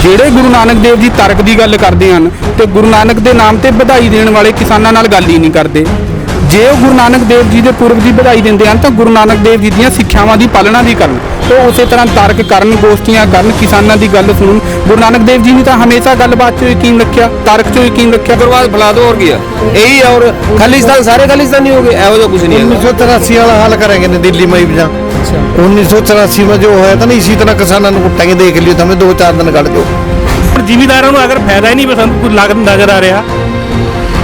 ਜਿਹੜੇ ਗੁਰੂ ਨਾਨਕ ਦੇਵ ਜੀ ਤਰਕ ਦੀ ਗੱਲ ਕਰਦੇ ਹਨ ਤੇ ਗੁਰੂ ਨਾਨਕ ਦੇ ਨਾਮ ਤੇ ਵਧਾਈ ਦੇਣ ਵਾਲੇ ਕਿਸਾਨਾਂ ਨਾਲ ਗੱਲ ਹੀ ਨਹੀਂ ਕਰਦੇ। ਜੇ ਉਹ ਗੁਰੂ ਨਾਨਕ ਦੇਵ ਜੀ ਦੇ ਪੁਰਬ ਦੀ ਵਧਾਈ ਦਿੰਦੇ ਹਨ ਤਾਂ ਗੁਰੂ ਨਾਨਕ ਦੇਵ ਜੀ ਦੀਆਂ ਸਿੱਖਿਆਵਾਂ ਦੀ ਪਾਲਣਾ ਵੀ ਕਰਨ ਤੇ ਉਸੇ ਤਰ੍ਹਾਂ ਤਰਕ ਕਰਨ, ਗੋਸ਼ਟੀਆਂ ਕਰਨ, ਕਿਸਾਨਾਂ ਦੀ ਗੱਲ ਸੁਣਨ। ਗੁਰੂ ਨਾਨਕ ਦੇਵ ਜੀ ਨੇ ਤਾਂ ਹਮੇਸ਼ਾ ਗੱਲਬਾਤ 'ਚ ਯਕੀਨ ਰੱਖਿਆ, ਤਰਕ 'ਚ ਯਕੀਨ ਰੱਖਿਆ। बर्बाद फैला दो और किया यही है। और खालिस्तान सारे खालिस्तानी हो गए, ऐसा कुछ नहीं है। 1983 वाला हाल करेंगे ना दिल्ली में भी। 1983 में जो होया था ना, इसी तरह किसानों को कुट्टेंगे, देख लियो हमें 2-4 दिन कट दो। ਜ਼ਿਮੀਂਦਾਰਾਂ ਨੂੰ ਅਗਰ ਫਾਇਦਾ ਹੀ ਨਹੀਂ ਪਸੰਦ ਕੋਈ ਨਜ਼ਰ ਆ ਰਿਹਾ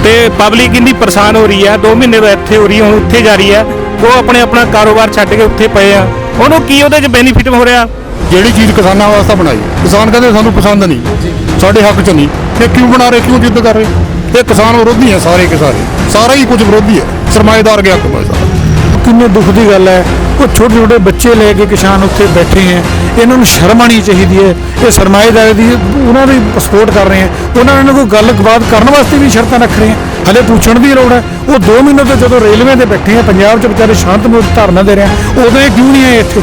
ਤੇ ਪਬਲਿਕ ਇੰਨੀ ਪਰੇਸ਼ਾਨ ਹੋ ਰਹੀ ਹੈ, 2 ਮਹੀਨੇ ਤੋਂ ਇੱਥੇ ਹੋ ਰਹੀ ਹੈ, ਹੁਣ ਉੱਥੇ ਜਾ ਰਹੀ ਹੈ। ਉਹ ਆਪਣਾ ਕਾਰੋਬਾਰ ਛੱਡ ਕੇ ਉੱਥੇ ਪਏ ਆ, ਉਹਨੂੰ ਕੀ ਉਹਦੇ 'ਚ ਬੈਨੀਫਿਟ ਹੋ ਰਿਹਾ? ਜਿਹੜੀ ਚੀਜ਼ ਕਿਸਾਨਾਂ ਵਾਸਤੇ ਬਣਾਈ, ਕਿਸਾਨ ਕਹਿੰਦੇ ਸਾਨੂੰ ਪਸੰਦ ਨਹੀਂ, ਸਾਡੇ ਹੱਕ 'ਚ ਨਹੀਂ। ਇਹ ਕਿਉਂ ਬਣਾ ਰਹੇ, ਕਿਉਂ ਜਿੱਦ ਕਰ ਰਹੇ? ਇਹ ਕਿਸਾਨ ਵਿਰੋਧੀ ਹੈ ਸਾਰੇ ਕੇ ਸਾਰੇ, ਸਾਰਾ ਹੀ ਕੁਝ ਵਿਰੋਧੀ ਹੈ, ਸਰਮਾਏਦਾਰ ਗਿਆ ਕਮਾਈ ਸਾਰਾ। ਕਿੰਨੇ ਦੁੱਖ ਦੀ ਗੱਲ ਹੈ, ਉਹ ਛੋਟੇ ਛੋਟੇ ਬੱਚੇ ਲੈ ਕੇ ਕਿਸਾਨ ਉੱਥੇ ਬੈਠੇ ਹੈ। ਇਹਨਾਂ ਨੂੰ ਸ਼ਰਮ ਆਉਣੀ ਚਾਹੀਦੀ ਹੈ। ਇਹ ਸਰਮਾਏਦਾਰ ਦੀ ਉਹਨਾਂ ਦੀ ਸਪੋਰਟ ਕਰ ਰਹੇ ਹੈ, ਉਹਨਾਂ ਨਾਲ ਕੋਈ ਗੱਲਬਾਤ ਕਰਨ ਵਾਸਤੇ ਵੀ ਸ਼ਰਤਾਂ ਰੱਖ ਰਹੇ ਹੈ। ਹਲੇ ਪੁੱਛਣ ਦੀ ਲੋੜ ਹੈ। ਉਹ 2 ਮਹੀਨੇ ਤੋਂ ਜਦੋਂ ਰੇਲਵੇ ਤੇ ਬੈਠੇ ਹੈ, ਪੰਜਾਬ 'ਚ ਵਿਚਾਰੇ ਸ਼ਾਂਤਮਈ ਧਰਨਾ ਦੇ ਰਹੇ ਹੈ, ਉਦੋਂ ਇਹ ਕਿਉਂ ਨਹੀਂ ਆਏ ਇੱਥੇ?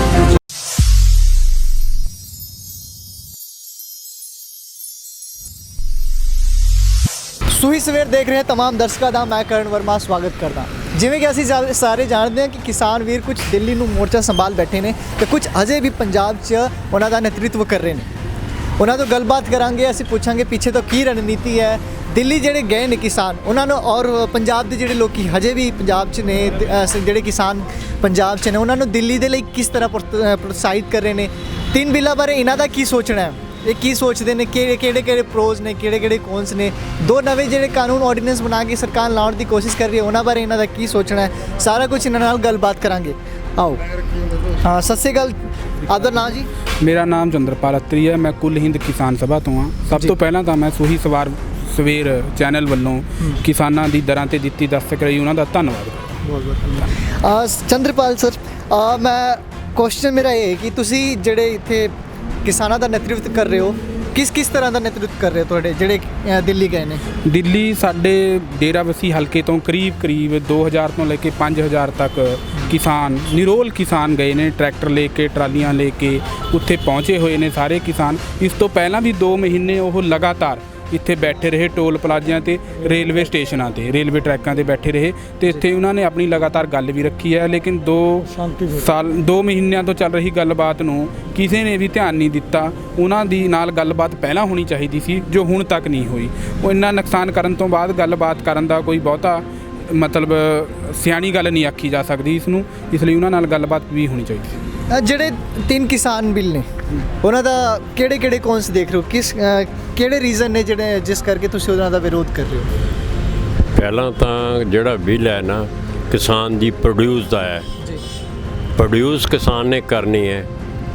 ਸੂਹੀ ਸਵੇਰ ਦੇਖ ਰਹੇ तमाम ਦਰਸ਼ਕਾਂ ਦਾ ਮੈਂ ਕਰਨ ਵਰਮਾ ਸਵਾਗਤ ਕਰਦਾ। ਜਿਵੇਂ ਕਿ ਅਸੀਂ ਸਾਰੇ ਜਾਣਦੇ ਹਾਂ ਕਿ ਕਿਸਾਨ ਵੀਰ ਕੁਝ ਦਿੱਲੀ ਨੂੰ ਮੋਰਚਾ ਸੰਭਾਲ ਬੈਠੇ ਨੇ ਤੇ ਕੁਝ ਅਜੇ ਵੀ ਪੰਜਾਬ 'ਚ ਉਹਨਾਂ ਦਾ ਨੇਤਰਤਵ ਕਰ ਰਹੇ ਨੇ। ਉਹਨਾਂ ਤੋਂ ਗੱਲਬਾਤ ਕਰਾਂਗੇ, ਅਸੀਂ ਪੁੱਛਾਂਗੇ ਪਿੱਛੇ ਤੋਂ ਕੀ ਰਣਨੀਤੀ ਹੈ। ਦਿੱਲੀ ਜਿਹੜੇ ਗਏ ਨੇ ਕਿਸਾਨ, ਉਹਨਾਂ ਨੂੰ ਔਰ ਪੰਜਾਬ ਦੇ ਜਿਹੜੇ ਲੋਕੀ ਹਜੇ ਵੀ ਪੰਜਾਬ 'ਚ ਨੇ, ਜਿਹੜੇ ਕਿਸਾਨ ਪੰਜਾਬ 'ਚ ਨੇ, ਉਹਨਾਂ ਨੂੰ ਦਿੱਲੀ ਦੇ ਲਈ ਕਿਸ ਤਰ੍ਹਾਂ ਪ੍ਰੋਤਸਾਹਿਤ ਕਰ ਰਹੇ ਨੇ। 3 ਬਿੱਲਾਂ ਬਾਰੇ ਇਹਨਾਂ ਦਾ ਕੀ ਸੋਚਣਾ ਹੈ, ਇਹ ਕੀ ਸੋਚਦੇ ਨੇ, ਕਿਹੜੇ ਪ੍ਰੋਜ਼ ਨੇ, ਕਿਹੜੇ ਕੋਨਸ ਨੇ। 2 ਨਵੇਂ ਜਿਹੜੇ ਕਾਨੂੰਨ ਆਰਡੀਨੈਂਸ ਬਣਾ ਕੇ ਸਰਕਾਰ ਲਾਉਣ ਦੀ ਕੋਸ਼ਿਸ਼ ਕਰ ਰਹੀ ਹੈ, ਉਹਨਾਂ ਬਾਰੇ ਇਹਨਾਂ ਦਾ ਕੀ ਸੋਚਣਾ ਹੈ। ਸਾਰਾ ਕੁਝ ਇਹਨਾਂ ਨਾਲ ਗੱਲਬਾਤ ਕਰਾਂਗੇ। ਆਓ। ਹਾਂ, ਸਤਿ ਸ਼੍ਰੀ ਅਕਾਲ। ਆਪਦਾ ਨਾਂ ਜੀ? ਮੇਰਾ ਨਾਮ ਚੰਦਰਪਾਲ ਅਤਰੀ ਹੈ, ਮੈਂ ਕੁੱਲ ਹਿੰਦ ਕਿਸਾਨ ਸਭਾ ਤੋਂ ਹਾਂ। ਸਭ ਤੋਂ ਪਹਿਲਾਂ ਤਾਂ ਮੈਂ ਸੂਹੀ ਸਵੇਰ ਚੈਨਲ ਵੱਲੋਂ ਕਿਸਾਨਾਂ ਦੀ ਦਰਾਂ ਤੇ ਦਿੱਤੀ ਦਸਤਕ ਲਈ ਉਹਨਾਂ ਦਾ ਧੰਨਵਾਦ। ਬਹੁਤ ਚੰਦਰਪਾਲ ਸਰ, ਮੈਂ ਕੁਐਸਚਨ ਮੇਰਾ ਇਹ ਹੈ ਕਿ ਤੁਸੀਂ ਜਿਹੜੇ ਇੱਥੇ ਕਿਸਾਨਾਂ ਦਾ ਨੇਤਰਤਵ ਕਰ ਰਹੇ ਹੋ, ਕਿਸ ਤਰ੍ਹਾਂ ਦਾ ਨੇਤਰਤਵ ਕਰ ਰਹੇ ਹੋ? ਤੁਹਾਡੇ ਜਿਹੜੇ ਦਿੱਲੀ ਗਏ ਨੇ, ਦਿੱਲੀ ਸਾਡੇ ਡੇਰਾਬੱਸੀ ਹਲਕੇ ਤੋਂ ਕਰੀਬ 2000 ਤੋਂ ਲੈ ਕੇ 5000 ਤੱਕ ਕਿਸਾਨ, ਨਿਰੋਲ ਕਿਸਾਨ ਗਏ ਨੇ, ਟਰੈਕਟਰ ਲੈ ਕੇ, ਟਰਾਲੀਆਂ ਲੈ ਕੇ ਉੱਥੇ ਪਹੁੰਚੇ ਹੋਏ ਨੇ ਸਾਰੇ ਕਿਸਾਨ। ਇਸ ਤੋਂ ਪਹਿਲਾਂ ਵੀ 2 ਮਹੀਨੇ ਉਹ ਲਗਾਤਾਰ ਇੱਥੇ ਬੈਠੇ ਰਹੇ, ਟੋਲ ਪਲਾਜ਼ਿਆਂ ਤੇ, ਰੇਲਵੇ ਸਟੇਸ਼ਨਾਂ ਤੇ, ਰੇਲਵੇ ਟਰੈਕਾਂ ਤੇ ਬੈਠੇ ਰਹੇ ਤੇ ਇੱਥੇ ਉਹਨਾਂ ਨੇ ਆਪਣੀ ਲਗਾਤਾਰ ਗੱਲ ਵੀ ਰੱਖੀ ਹੈ। ਲੇਕਿਨ 2 ਮਹੀਨਿਆਂ ਤੋਂ ਚੱਲ ਰਹੀ ਗੱਲਬਾਤ ਨੂੰ ਕਿਸੇ ਨੇ ਵੀ ਧਿਆਨ ਨਹੀਂ ਦਿੱਤਾ। ਉਹਨਾਂ ਦੀ ਨਾਲ ਗੱਲਬਾਤ ਪਹਿਲਾਂ ਹੋਣੀ ਚਾਹੀਦੀ ਸੀ, ਜੋ ਹੁਣ ਤੱਕ ਨਹੀਂ ਹੋਈ। ਉਹ ਇੰਨਾ ਨੁਕਸਾਨ ਕਰਨ ਤੋਂ ਬਾਅਦ ਗੱਲਬਾਤ ਕਰਨ ਦਾ ਕੋਈ ਬਹੁਤਾ ਮਤਲਬ ਸਿਆਣੀ ਗੱਲ ਨਹੀਂ ਆਖੀ ਜਾ ਸਕਦੀ ਇਸ ਨੂੰ, ਇਸ ਲਈ ਉਹਨਾਂ ਨਾਲ ਗੱਲਬਾਤ ਵੀ ਹੋਣੀ ਚਾਹੀਦੀ ਸੀ। ਜਿਹੜੇ 3 ਕਿਸਾਨ ਬਿੱਲ ਨੇ, ਉਹਨਾਂ ਦਾ ਕਿਹੜੇ ਕੌਨਸ ਦੇਖ ਰਹੇ ਹੋ? ਕਿਹੜੇ ਰੀਜ਼ਨ ਨੇ ਜਿਹੜੇ ਜਿਸ ਕਰਕੇ ਤੁਸੀਂ ਉਹਨਾਂ ਦਾ ਵਿਰੋਧ ਕਰ ਰਹੇ ਹੋ? ਪਹਿਲਾਂ ਤਾਂ ਜਿਹੜਾ ਬਿੱਲ ਹੈ ਨਾ, ਕਿਸਾਨ ਦੀ ਪ੍ਰੋਡਿਊਸ ਦਾ ਹੈ। ਪ੍ਰੋਡਿਊਸ ਕਿਸਾਨ ਨੇ ਕਰਨੀ ਹੈ,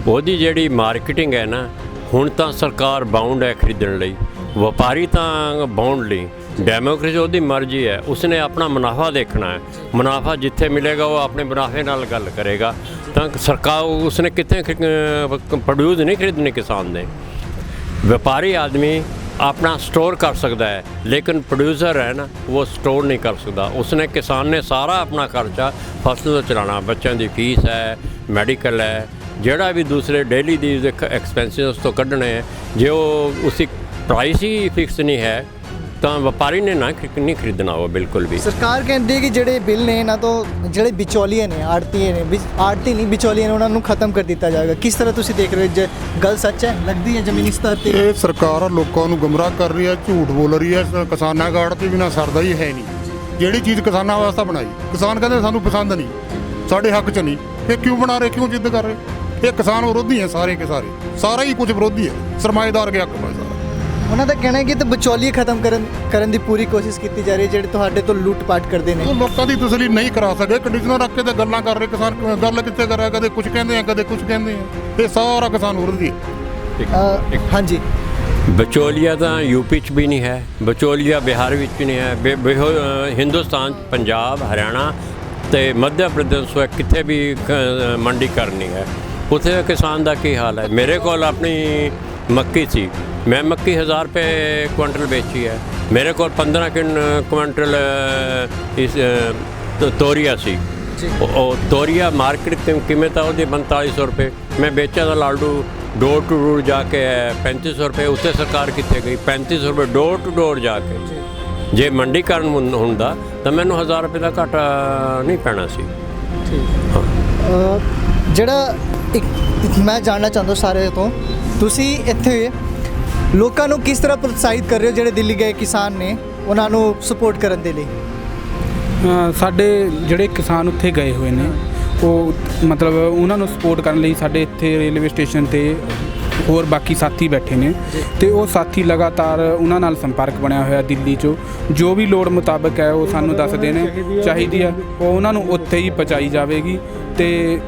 ਉਹਦੀ ਜਿਹੜੀ ਮਾਰਕੀਟਿੰਗ ਹੈ ਨਾ, ਹੁਣ ਤਾਂ ਸਰਕਾਰ ਬਾਉਂਡ ਹੈ ਖਰੀਦਣ ਲਈ, ਵਪਾਰੀ ਤਾਂ ਬਾਉਂਡ ਨਹੀਂ। ਡੈਮੋਕ੍ਰੇਸੀ ਉਹਦੀ ਮਰਜ਼ੀ ਹੈ, ਉਸਨੇ ਆਪਣਾ ਮੁਨਾਫਾ ਦੇਖਣਾ ਹੈ। ਮੁਨਾਫਾ ਜਿੱਥੇ ਮਿਲੇਗਾ ਉਹ ਆਪਣੇ ਮੁਨਾਫੇ ਨਾਲ ਗੱਲ ਕਰੇਗਾ। ਤਾਂ ਸਰਕਾਰ ਉਸਨੇ ਕਿੱਥੇ ਪ੍ਰੋਡਿਊਸ ਨਹੀਂ ਖਰੀਦਣੀ ਕਿਸਾਨ ਨੇ। ਵਪਾਰੀ ਆਦਮੀ ਆਪਣਾ ਸਟੋਰ ਕਰ ਸਕਦਾ ਹੈ, ਲੇਕਿਨ ਪ੍ਰੋਡਿਊਸਰ ਹੈ ਨਾ, ਉਹ ਸਟੋਰ ਨਹੀਂ ਕਰ ਸਕਦਾ। ਉਸਨੇ ਕਿਸਾਨ ਨੇ ਸਾਰਾ ਆਪਣਾ ਖਰਚਾ ਫਸਲ ਤੋਂ ਚਲਾਉਣਾ, ਬੱਚਿਆਂ ਦੀ ਫੀਸ ਹੈ, ਮੈਡੀਕਲ ਹੈ, ਜਿਹੜਾ ਵੀ ਦੂਸਰੇ ਡੇਲੀ ਦੀ ਐਕਸਪੈਂਸਿਸ ਉਸ ਤੋਂ ਕੱਢਣੇ ਹੈ। ਜੇ ਉਹ ਉਸਦੀ ਪ੍ਰਾਈਸ ਹੀ ਫਿਕਸ ਨਹੀਂ ਹੈ ਤਾਂ ਵਪਾਰੀ ਨੇ ਨਹੀਂ ਖਰੀਦਣਾ ਉਹ ਬਿਲਕੁਲ ਵੀ। ਸਰਕਾਰ ਕਹਿੰਦੀ ਹੈ ਕਿ ਜਿਹੜੇ ਬਿੱਲ ਨੇ ਇਹਨਾਂ ਤੋਂ ਜਿਹੜੇ ਵਿਚੌਲੀਏ ਨੇ, ਆੜਤੀ ਨਹੀਂ ਵਿਚੌਲੀਏ ਨੇ, ਉਹਨਾਂ ਨੂੰ ਖਤਮ ਕਰ ਦਿੱਤਾ ਜਾਏਗਾ। ਕਿਸ ਤਰ੍ਹਾਂ ਤੁਸੀਂ ਦੇਖ ਰਹੇ ਹੋ? ਜੇ ਗੱਲ ਸੱਚ ਹੈ, ਲੱਗਦੀ ਹੈ ਜ਼ਮੀਨੀ ਸਤਰ ਤੇ ਇਹ ਸਰਕਾਰ ਲੋਕਾਂ ਨੂੰ ਗੁੰਮਰਾਹ ਕਰ ਰਹੀ ਹੈ, ਝੂਠ ਬੋਲ ਰਹੀ ਹੈ। ਕਿਸਾਨਾਂ ਕਾਰਡ ਤੇ ਬਿਨਾਂ ਸਰਦਾ ਹੀ ਹੈ ਨਹੀਂ। ਜਿਹੜੀ ਚੀਜ਼ ਕਿਸਾਨਾਂ ਵਾਸਤੇ ਬਣਾਈ, ਕਿਸਾਨ ਕਹਿੰਦੇ ਸਾਨੂੰ ਪਸੰਦ ਨਹੀਂ, ਸਾਡੇ ਹੱਕ 'ਚ ਨਹੀਂ। ਇਹ ਕਿਉਂ ਬਣਾ ਰਹੇ, ਕਿਉਂ ਜਿੱਦ ਕਰ ਰਹੇ? ਇਹ ਕਿਸਾਨ ਵਿਰੋਧੀ ਹੈ ਸਾਰੇ ਕੇ ਸਾਰੇ, ਸਾਰਾ ਹੀ ਕੁਝ ਵਿਰੋਧੀ ਹੈ, ਸਰਮਾਏਦਾਰ ਗਿਆ ਕਮਾਈ ਸਾਰਾ। ਉਹਨਾਂ ਦਾ ਕਹਿਣਾ ਹੈ ਕਿ ਤਾਂ ਵਿਚੌਲੀਏ ਖਤਮ ਕਰਨ ਦੀ ਪੂਰੀ ਕੋਸ਼ਿਸ਼ ਕੀਤੀ ਜਾ ਰਹੀ ਹੈ, ਜਿਹੜੇ ਤੁਹਾਡੇ ਤੋਂ ਲੁੱਟ-ਪਾਟ ਕਰਦੇ ਨੇ। ਉਹ ਲੋਕਾਂ ਦੀ ਤਸੱਲੀ ਨਹੀਂ ਕਰਾ ਸਕਦੇ, ਕੰਡੀਸ਼ਨਰ ਰੱਖ ਕੇ ਤੇ ਗੱਲਾਂ ਕਰ ਰਹੇ ਕਿਸਾਨ। ਗੱਲ ਕਿੱਥੇ ਕਰ ਰਿਹਾ, ਕਦੇ ਕੁਝ ਕਹਿੰਦੇ ਆ, ਕਦੇ ਕੁਝ ਕਹਿੰਦੇ ਆ। ਇਹ ਸਾਰਾ ਕਿਸਾਨ ਵਿਰੋਧੀ ਹੈ। ਹਾਂਜੀ, ਵਿਚੋਲੀਆ ਤਾਂ ਯੂਪੀ 'ਚ ਵੀ ਨਹੀਂ ਹੈ, ਵਿਚੋਲੀਆ ਬਿਹਾਰ ਵਿੱਚ ਵੀ ਨਹੀਂ ਹੈ। ਹਿੰਦੁਸਤਾਨ, ਪੰਜਾਬ, ਹਰਿਆਣਾ ਅਤੇ ਮੱਧ ਪ੍ਰਦੇਸ਼ ਕਿੱਥੇ ਵੀ ਮੰਡੀ ਕਰਨੀ ਹੈ, ਉੱਥੇ ਕਿਸਾਨ ਦਾ ਕੀ ਹਾਲ ਹੈ। ਮੇਰੇ ਕੋਲ ਆਪਣੀ ਮੱਕੀ ਸੀ, ਮੈਂ ਮੱਕੀ 1000 ਰੁਪਏ ਕੁਇੰਟਲ ਵੇਚੀ ਹੈ। ਮੇਰੇ ਕੋਲ 15 ਕੁਇੰਟਲ ਇਸ ਤੋਰੀਆ ਸੀ। ਉਹ ਤੋਰੀਆ ਮਾਰਕੀਟ ਕੀਮਤ ਆ ਉਹਦੀ 4500 ਰੁਪਏ, ਮੈਂ ਵੇਚਿਆ ਦਾ ਲਾਲਡੂ डोर टू डोर जाके 3500 रुपये उत्ते सरकार कितने गई 3500 रुपये डोर टू डोर जाके जे मंडीकरण ਹੁੰਦਾ ਤਾਂ ਮੈਨੂੰ 1000 रुपये ਦਾ ਘਾਟਾ ਨਹੀਂ ਪੈਣਾ ਸੀ। ਜਿਹੜਾ ਇੱਕ ਮੈਂ ਜਾਣਨਾ ਚਾਹੁੰਦਾ ਸਾਰੇ ਤੋਂ, ਤੁਸੀਂ ਇੱਥੇ ਲੋਕਾਂ ਨੂੰ ਕਿਸ ਤਰ੍ਹਾਂ ਪ੍ਰੋਤਸਾਹਿਤ ਕਰ ਰਹੇ ਹੋ ਜਿਹੜੇ ਦਿੱਲੀ ਗਏ ਕਿਸਾਨ ਨੇ ਉਹਨਾਂ ਨੂੰ ਸਪੋਰਟ ਕਰਨ ਦੇ ਲਈ? ਸਾਡੇ ਜਿਹੜੇ ਕਿਸਾਨ ਉੱਥੇ ਗਏ ਹੋਏ ਨੇ ਉਹ ਮਤਲਬ ਉਹਨਾਂ ਨੂੰ ਸਪੋਰਟ ਕਰਨ ਲਈ ਸਾਡੇ ਇੱਥੇ ਰੇਲਵੇ ਸਟੇਸ਼ਨ ਤੇ ਹੋਰ ਬਾਕੀ ਸਾਥੀ ਬੈਠੇ ਨੇ ਤੇ ਉਹ ਸਾਥੀ ਲਗਾਤਾਰ ਉਹਨਾਂ ਨਾਲ ਸੰਪਰਕ ਬਣਿਆ ਹੋਇਆ ਦਿੱਲੀ 'ਚੋਂ ਜੋ ਵੀ ਲੋੜ ਮੁਤਾਬਕ ਹੈ ਉਹ ਸਾਨੂੰ ਦੱਸਦੇ ਨੇ ਚਾਹੀਦੀ ਹੈ ਉਹ ਉਹਨਾਂ ਨੂੰ ਉੱਥੇ ਹੀ ਪਹੁੰਚਾਈ ਜਾਵੇਗੀ ਤੇ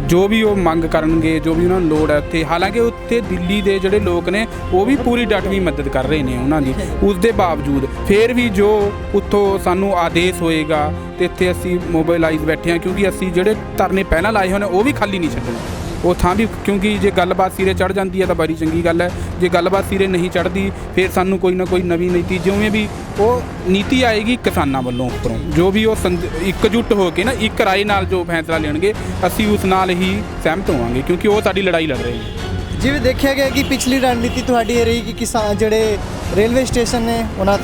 ਜੋ ਵੀ ਉਹ ਮੰਗ ਕਰਨਗੇ ਜੋ ਵੀ ਉਹਨਾਂ ਨੂੰ ਲੋੜ ਹੈ ਉੱਥੇ ਹਾਲਾਂਕਿ ਉੱਥੇ ਦਿੱਲੀ ਦੇ ਜਿਹੜੇ ਲੋਕ ਨੇ ਉਹ ਵੀ ਪੂਰੀ ਡਟਵੀਂ ਮਦਦ ਕਰ ਰਹੇ ਨੇ ਉਹਨਾਂ ਦੀ ਉਸ ਦੇ ਬਾਵਜੂਦ ਫਿਰ ਵੀ ਜੋ ਉੱਥੋਂ ਸਾਨੂੰ ਆਦੇਸ਼ ਹੋਏਗਾ ਤੇ ਇੱਥੇ ਅਸੀਂ ਮੋਬਾਈਲਾਈਜ਼ ਬੈਠੇ ਹਾਂ ਕਿਉਂਕਿ ਅਸੀਂ ਜਿਹੜੇ ਧਰਨੇ ਪਹਿਲਾਂ ਲਾਏ ਹੋਏ ਨੇ ਉਹ ਵੀ ਖਾਲੀ ਨਹੀਂ ਛੱਡਣੇ ਉਹ ਥਾਂ ਵੀ ਕਿਉਂਕਿ ਜੇ ਗੱਲਬਾਤ ਸਿਰੇ ਚੜ੍ਹ ਜਾਂਦੀ ਹੈ ਤਾਂ ਬੜੀ ਚੰਗੀ ਗੱਲ ਹੈ ਜੇ ਗੱਲਬਾਤ ਸਿਰੇ ਨਹੀਂ ਚੜ੍ਹਦੀ ਫਿਰ ਸਾਨੂੰ ਕੋਈ ਨਾ ਕੋਈ ਨਵੀਂ ਨੀਤੀ ਜਿਵੇਂ ਵੀ ਉਹ ਨੀਤੀ ਆਏਗੀ ਕਿਸਾਨਾਂ ਵੱਲੋਂ ਉੱਪਰੋਂ ਜੋ ਵੀ ਉਹ ਇਕਜੁੱਟ ਹੋ ਕੇ ਨਾ ਇੱਕ ਰਾਏ ਨਾਲ ਜੋ ਫੈਸਲਾ ਲੈਣਗੇ ਅਸੀਂ ਉਸ ਨਾਲ ਹੀ ਸਹਿਮਤ ਹੋਵਾਂਗੇ ਕਿਉਂਕਿ ਉਹ ਸਾਡੀ ਲੜਾਈ ਲੜ ਰਹੇ ਨੇ। ਜਿਵੇਂ ਦੇਖਿਆ ਗਿਆ ਕਿ ਪਿਛਲੀ ਰਣਨੀਤੀ ਤੁਹਾਡੀ ਇਹ ਰਹੀ ਕਿ ਕਿਸਾਨ ਜਿਹੜੇ ਰੇਲਵੇ ਸਟੇਸ਼ਨ ਨੇ ਉਹਨਾਂ